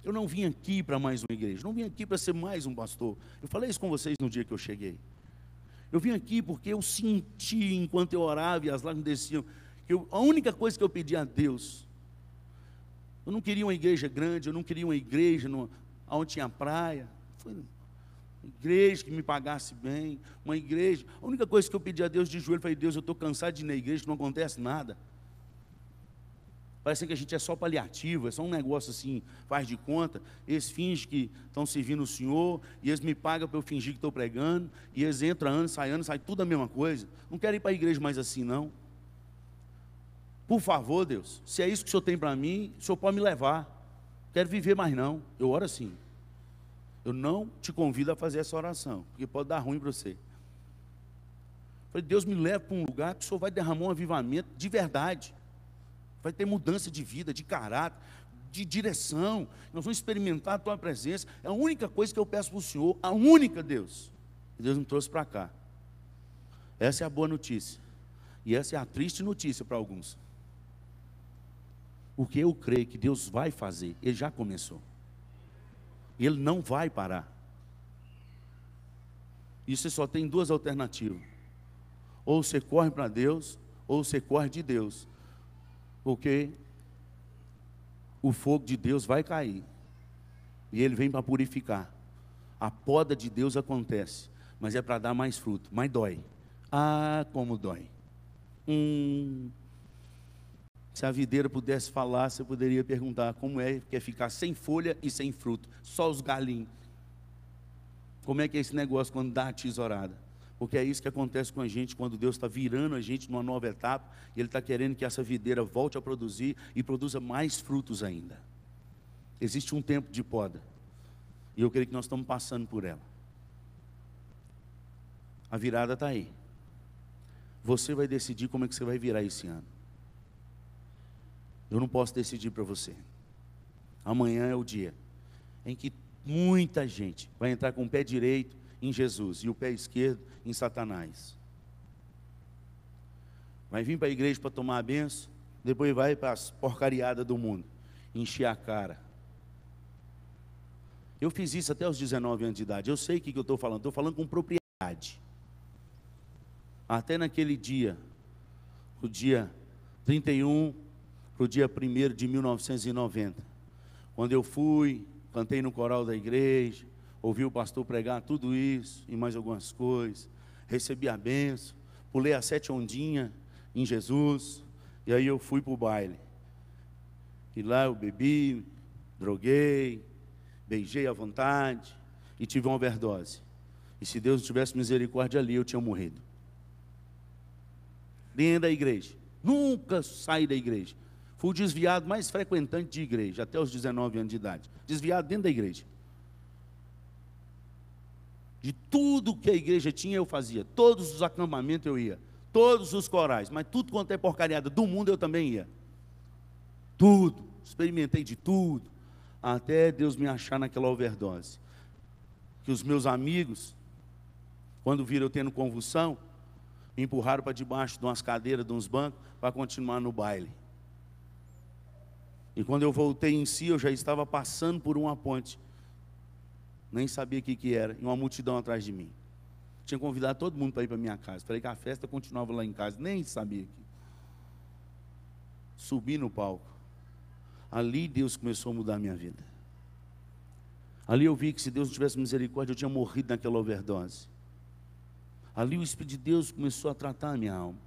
Eu não vim aqui para mais uma igreja, não vim aqui para ser mais um pastor. Eu falei isso com vocês no dia que eu cheguei. Eu vim aqui porque eu senti, enquanto eu orava e as lágrimas desciam, que a única coisa que eu pedi a Deus, eu não queria uma igreja grande, eu não queria uma igreja onde tinha praia. Foi uma igreja que me pagasse bem, uma igreja. A única coisa que eu pedi a Deus de joelho, falei: Deus, eu estou cansado de ir na igreja, que não acontece nada. Parece que a gente é só paliativo, é só um negócio assim, faz de conta. Eles fingem que estão servindo o Senhor, e eles me pagam para eu fingir que estou pregando, e eles entram ano, sai tudo a mesma coisa. Não quero ir para a igreja mais assim, não. Por favor, Deus, se é isso que o Senhor tem para mim, o Senhor pode me levar. Não quero viver mais não. Eu oro assim. Eu não te convido a fazer essa oração, porque pode dar ruim para você. Falei: Deus, me leva para um lugar que o Senhor vai derramar um avivamento de verdade. Vai ter mudança de vida, de caráter, de direção. Nós vamos experimentar a tua presença. É a única coisa que eu peço para o Senhor, a única, Deus. E Deus me trouxe para cá. Essa é a boa notícia. E essa é a triste notícia para alguns. Porque eu creio que Deus vai fazer. Ele já começou. Ele não vai parar. E você só tem duas alternativas. Ou você corre para Deus, ou você corre de Deus. Porque o fogo de Deus vai cair. E ele vem para purificar. A poda de Deus acontece. Mas é para dar mais fruto. Mas dói. Ah, como dói. Se a videira pudesse falar, você poderia perguntar como é que é ficar sem folha e sem fruto. Só os galinhos. Como é que é esse negócio quando dá a tesourada? Porque é isso que acontece com a gente quando Deus está virando a gente numa nova etapa, e Ele está querendo que essa videira volte a produzir e produza mais frutos ainda. Existe um tempo de poda, e eu creio que nós estamos passando por ela. A virada está aí. Você vai decidir como é que você vai virar esse ano. Eu não posso decidir para você. Amanhã é o dia em que muita gente vai entrar com o pé direito em Jesus e o pé esquerdo em Satanás. Vai vir para a igreja para tomar a benção, depois vai para as porcariadas do mundo, encher a cara. Eu fiz isso até os 19 anos de idade. Eu sei o que eu estou falando com propriedade. Até naquele dia, o dia 31 para o dia 1º de 1990, quando eu fui, cantei no coral da igreja, ouvi o pastor pregar tudo isso e mais algumas coisas, recebi a benção, pulei as 7 ondinhas em Jesus, e aí eu fui para o baile. E lá eu bebi, droguei, beijei à vontade e tive uma overdose. E se Deus tivesse misericórdia ali, eu tinha morrido. Dentro da igreja. Nunca saí da igreja. Fui o desviado mais frequentante de igreja, até os 19 anos de idade. Desviado dentro da igreja. De tudo que a igreja tinha, eu fazia. Todos os acampamentos eu ia. Todos os corais. Mas tudo quanto é porcariada do mundo, eu também ia. Tudo. Experimentei de tudo. Até Deus me achar naquela overdose. Que os meus amigos, quando viram eu tendo convulsão, me empurraram para debaixo de umas cadeiras, de uns bancos, para continuar no baile. E quando eu voltei em si, eu já estava passando por uma ponte. Nem sabia o que era, e uma multidão atrás de mim. Tinha convidado todo mundo para ir para minha casa. Falei que a festa continuava lá em casa, nem sabia. Subi no palco. Ali Deus começou a mudar a minha vida. Ali eu vi que se Deus não tivesse misericórdia, eu tinha morrido naquela overdose. Ali o Espírito de Deus começou a tratar a minha alma.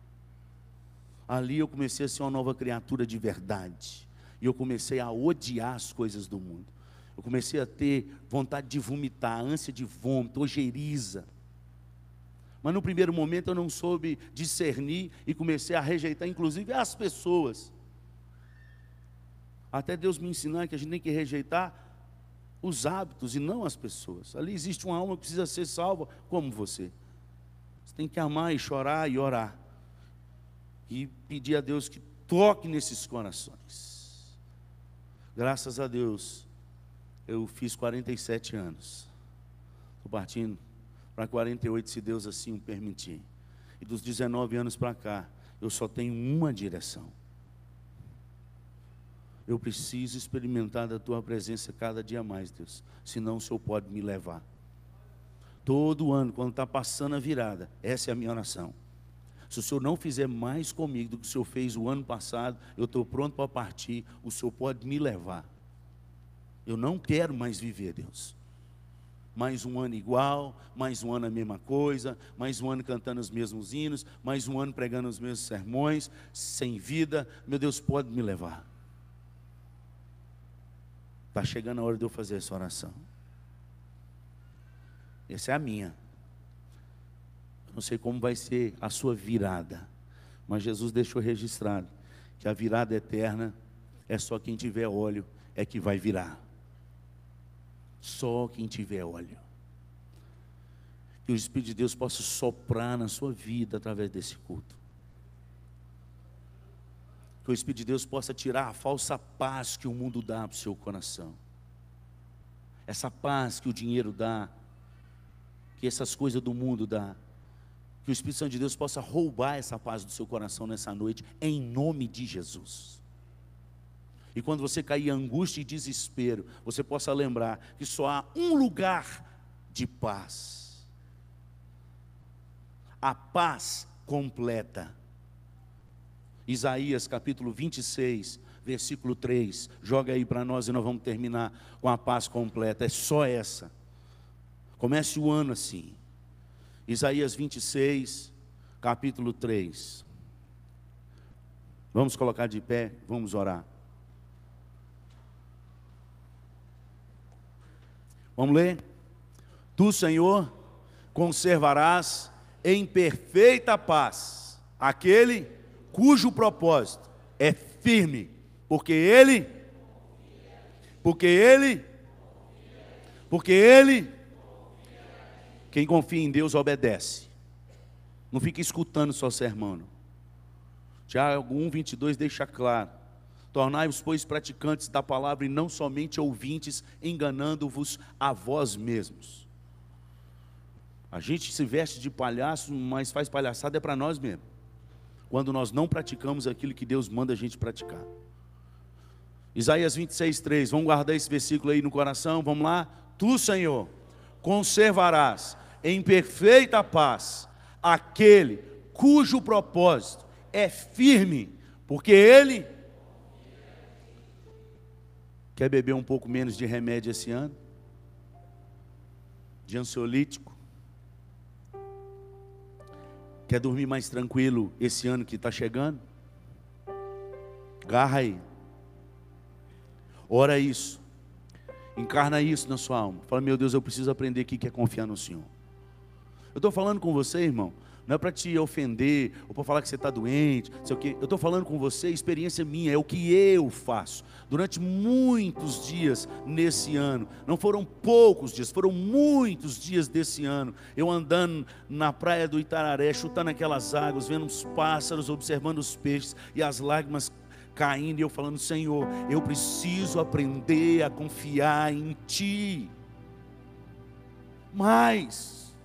Ali eu comecei a ser uma nova criatura de verdade. E eu comecei a odiar as coisas do mundo. Eu comecei a ter vontade de vomitar, ânsia de vômito, ojeriza. Mas no primeiro momento eu não soube discernir e comecei a rejeitar, inclusive, as pessoas. Até Deus me ensinar que a gente tem que rejeitar os hábitos e não as pessoas. Ali existe uma alma que precisa ser salva como você. Você tem que amar e chorar e orar. E pedir a Deus que toque nesses corações. Graças a Deus, eu fiz 47 anos. Estou partindo para 48, se Deus assim o permitir. E dos 19 anos para cá, eu só tenho uma direção. Eu preciso experimentar da tua presença cada dia mais, Deus. Senão o Senhor pode me levar. Todo ano, quando está passando a virada, essa é a minha oração. Se o Senhor não fizer mais comigo do que o Senhor fez o ano passado, eu estou pronto para partir, o Senhor pode me levar. Eu não quero mais viver, Deus. Mais um ano igual, mais um ano a mesma coisa, mais um ano cantando os mesmos hinos, mais um ano pregando os mesmos sermões, sem vida. Meu Deus, pode me levar. Está chegando a hora de eu fazer essa oração. Essa é a minha. Eu não sei como vai ser a sua virada, mas Jesus deixou registrado que a virada eterna é só quem tiver óleo é que vai virar. Só quem tiver óleo. Que o Espírito de Deus possa soprar na sua vida através desse culto. Que o Espírito de Deus possa tirar a falsa paz que o mundo dá para o seu coração. Essa paz que o dinheiro dá, que essas coisas do mundo dá. Que o Espírito Santo de Deus possa roubar essa paz do seu coração nessa noite, em nome de Jesus. E quando você cair em angústia e desespero, você possa lembrar que só há um lugar de paz. A paz completa. Isaías capítulo 26, versículo 3. Joga aí para nós e nós vamos terminar com a paz completa. É só essa. Comece o ano assim. Isaías 26, capítulo 3. Vamos colocar de pé, vamos orar. Vamos ler? Tu, Senhor, conservarás em perfeita paz aquele cujo propósito é firme, porque ele, quem confia em Deus obedece. Não fica escutando só sermão. Tiago 1:22 deixa claro: tornai-vos, pois, praticantes da palavra e não somente ouvintes, enganando-vos a vós mesmos. A gente se veste de palhaço, mas faz palhaçada é para nós mesmos, quando nós não praticamos aquilo que Deus manda a gente praticar. Isaías 26:3, vamos guardar esse versículo aí no coração, vamos lá? Tu, Senhor, conservarás em perfeita paz aquele cujo propósito é firme, porque ele... Quer beber um pouco menos de remédio esse ano? De ansiolítico? Quer dormir mais tranquilo esse ano que está chegando? Garra aí. Ora isso. Encarna isso na sua alma. Fala, meu Deus, eu preciso aprender aqui que é confiar no Senhor. Eu estou falando com você, irmão, não é para te ofender, ou para falar que você está doente, sei o quê. Eu estou falando com você, experiência minha, é o que eu faço. Durante muitos dias nesse ano, não foram poucos dias, foram muitos dias desse ano, eu andando na praia do Itararé, chutando aquelas águas, vendo os pássaros, observando os peixes, e as lágrimas caindo, e eu falando, Senhor, eu preciso aprender a confiar em Ti. Mais,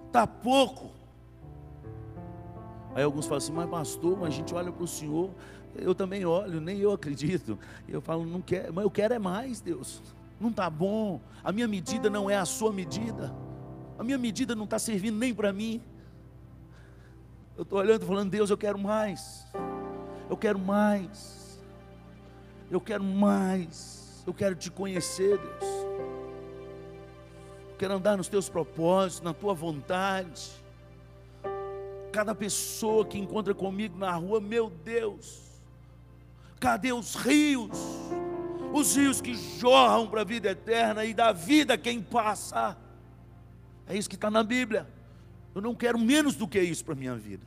está pouco. Aí alguns falam assim, mas pastor, mas a gente olha para o Senhor, eu também olho, nem eu acredito. Eu falo, não quero, mas eu quero é mais, Deus. Não está bom, a minha medida não é a sua medida, a minha medida não está servindo nem para mim. Eu estou olhando e falando, Deus, eu quero mais, eu quero mais, eu quero mais, eu quero te conhecer, Deus. Eu quero andar nos teus propósitos, na tua vontade. Cada pessoa que encontra comigo na rua, meu Deus, cadê os rios que jorram para a vida eterna e dá vida a quem passa? É isso que está na Bíblia. Eu não quero menos do que isso para a minha vida.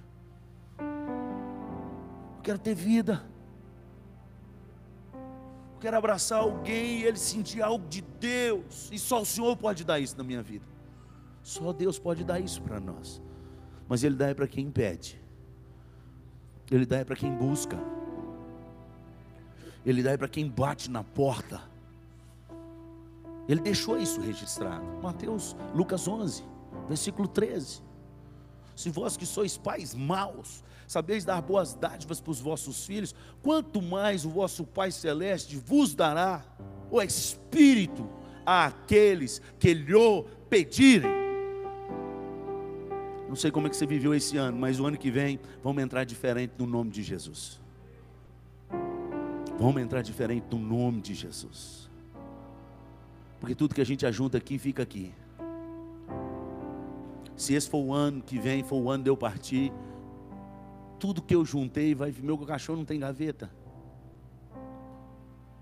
Eu quero ter vida. Eu quero abraçar alguém e ele sentir algo de Deus. E só o Senhor pode dar isso na minha vida. Só Deus pode dar isso para nós. Mas Ele dá é para quem pede. Ele dá é para quem busca. Ele dá é para quem bate na porta. Ele deixou isso registrado. Lucas 11, versículo 13. Se vós que sois pais maus, sabeis dar boas dádivas para os vossos filhos, quanto mais o vosso Pai Celeste vos dará o Espírito àqueles que lhe pedirem. Não sei como é que você viveu esse ano, mas o ano que vem vamos entrar diferente no nome de Jesus. Vamos entrar diferente no nome de Jesus. Porque tudo que a gente ajunta aqui, fica aqui. Se esse for o ano que vem, for o ano de eu partir, tudo que eu juntei, meu cachorro não tem gaveta.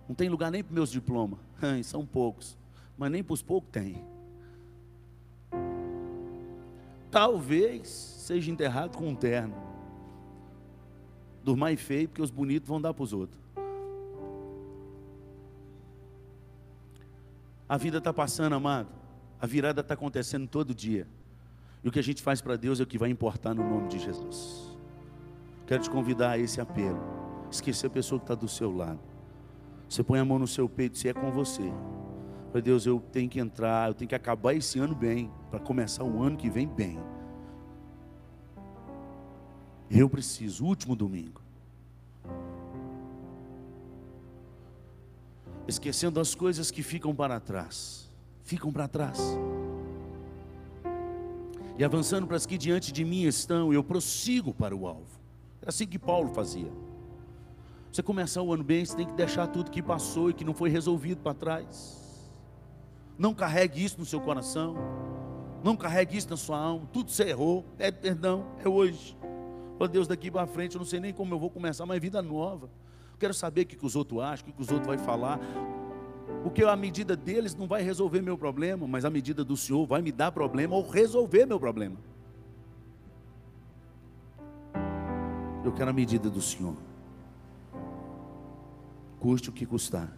Não tem lugar nem para meus diplomas. São poucos, mas nem para os poucos tem. Talvez seja enterrado com um terno. Dos mais feios, porque os bonitos vão dar para os outros. A vida está passando, amado. A virada está acontecendo todo dia. E o que a gente faz para Deus é o que vai importar no nome de Jesus. Quero te convidar a esse apelo. Esquecer a pessoa que está do seu lado. Você põe a mão no seu peito, se é com você. Para Deus, eu tenho que entrar, eu tenho que acabar esse ano bem, para começar o ano que vem bem. Eu preciso, último domingo. Esquecendo as coisas que ficam para trás. Ficam para trás. E avançando para as que diante de mim estão, eu prossigo para o alvo. É assim que Paulo fazia. Você começar o ano bem, você tem que deixar tudo que passou e que não foi resolvido para trás. Não carregue isso no seu coração. Não carregue isso na sua alma. Tudo você errou, pede perdão, é hoje. Ó Deus, daqui para frente eu não sei nem como eu vou começar uma vida nova. Quero saber o que os outros acham, o que os outros vão falar. Porque a medida deles não vai resolver meu problema, mas a medida do Senhor vai me dar problema ou resolver meu problema. Eu quero a medida do Senhor. Custe o que custar.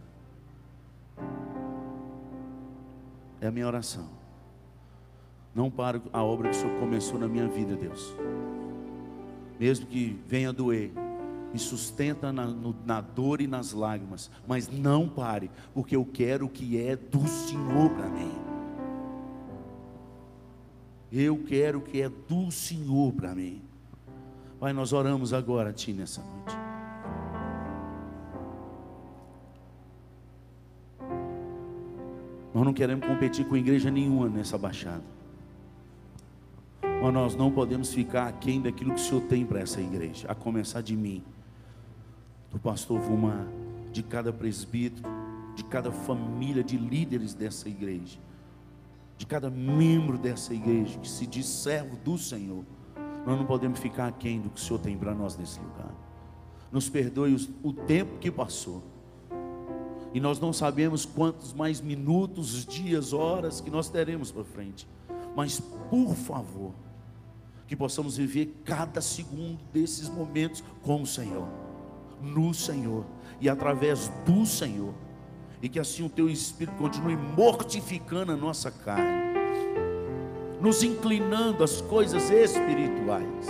É a minha oração. Não pare a obra que o Senhor começou na minha vida, Deus. Mesmo que venha doer, me sustenta na dor e nas lágrimas, mas não pare, porque eu quero o que é do Senhor para mim. Eu quero o que é do Senhor para mim. Pai, nós oramos agora a Ti nessa noite. Nós não queremos competir com igreja nenhuma nessa baixada. Mas nós não podemos ficar aquém daquilo que o Senhor tem para essa igreja. A começar de mim, do pastor Vumar, de cada presbítero, de cada família de líderes dessa igreja, de cada membro dessa igreja que se diz servo do Senhor. Nós não podemos ficar aquém do que o Senhor tem para nós nesse lugar. Nos perdoe o tempo que passou. E nós não sabemos quantos mais minutos, dias, horas que nós teremos para frente. Mas por favor, que possamos viver cada segundo desses momentos com o Senhor, no Senhor e através do Senhor. E que assim o Teu Espírito continue mortificando a nossa carne, nos inclinando às coisas espirituais,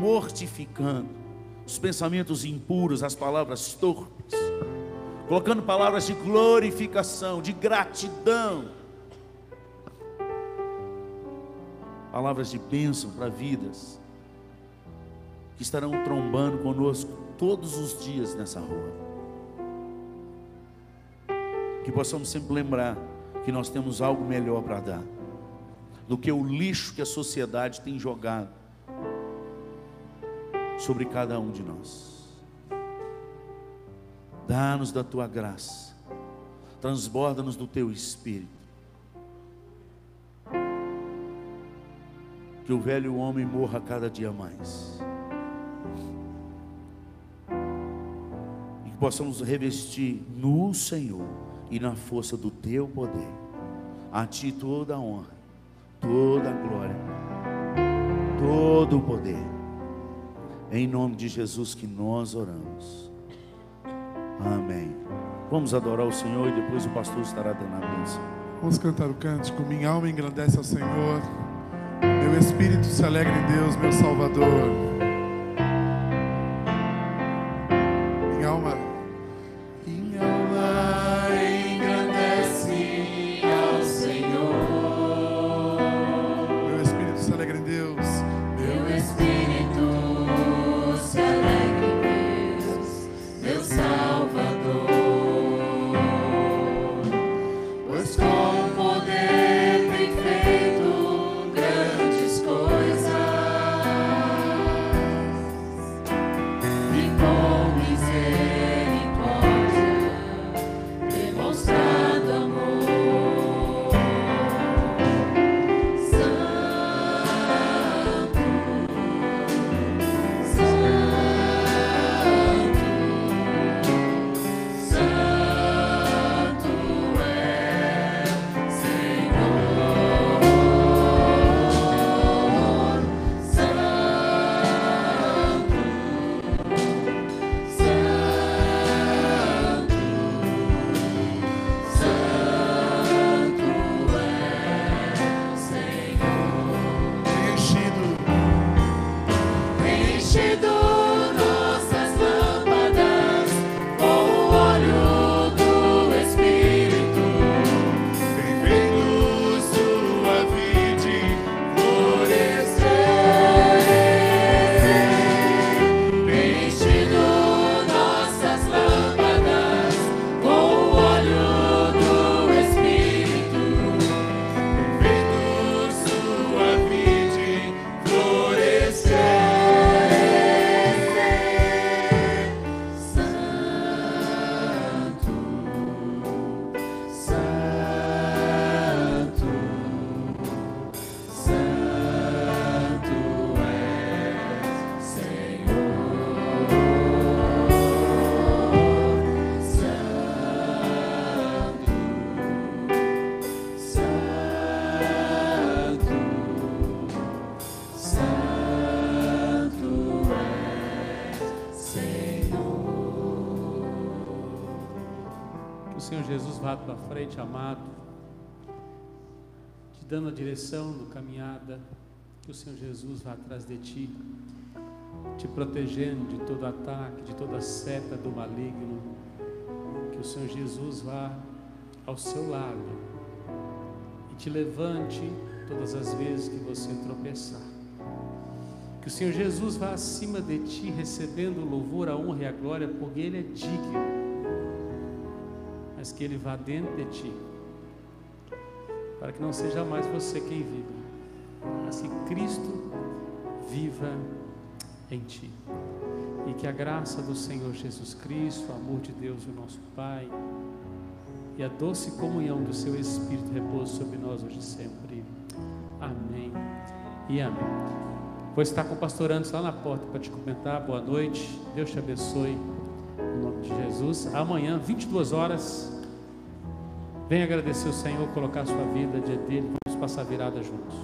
mortificando os pensamentos impuros, as palavras torpes, colocando palavras de glorificação, de gratidão, palavras de bênção para vidas que estarão trombando conosco todos os dias nessa rua. Que possamos sempre lembrar que nós temos algo melhor para dar do que o lixo que a sociedade tem jogado sobre cada um de nós. Dá-nos da Tua graça, transborda-nos do Teu Espírito, que o velho homem morra cada dia mais, e que possamos revestir no Senhor e na força do Teu poder. A Ti toda a honra, toda a glória, todo o poder. Em nome de Jesus que nós oramos. Amém. Vamos adorar o Senhor e depois o pastor estará dando a bênção. Vamos cantar o cântico. Minha alma engrandece ao Senhor, meu espírito se alegra em Deus, meu Salvador. Minha alma engrandece ao Senhor. Meu espírito se alegra em Deus. Meu espírito se alegra em Deus, meu Salvador. Pois com poder tem feito grandes coisas, e com misericórdia demonstrado amor. Santo, Santo é Senhor. Enchido nossas lâmpadas com o óleo do Espírito, Vem vendo sua vide florescer. Enchido nossas lâmpadas com o óleo do Espírito, vendo sua vide florescer. Que o Senhor Jesus vá à tua frente, amado, te dando a direção no caminhada. Que o Senhor Jesus vá atrás de ti, te protegendo de todo ataque, de toda seta do maligno. Que o Senhor Jesus vá ao seu lado e te levante todas as vezes que você tropeçar. Que o Senhor Jesus vá acima de ti, recebendo o louvor, a honra e a glória, porque Ele é digno. Mas que Ele vá dentro de ti, para que não seja mais você quem vive, mas que Cristo viva em ti. E que a graça do Senhor Jesus Cristo, o amor de Deus, o nosso Pai, e a doce comunhão do seu Espírito repouse sobre nós hoje e sempre. Amém e amém. Vou estar com o pastor Anderson lá na porta para te cumprimentar. Boa noite, Deus te abençoe, em nome de Jesus. Amanhã, 22 horas, venha agradecer o Senhor, colocar a sua vida diante dele. Vamos passar a virada juntos.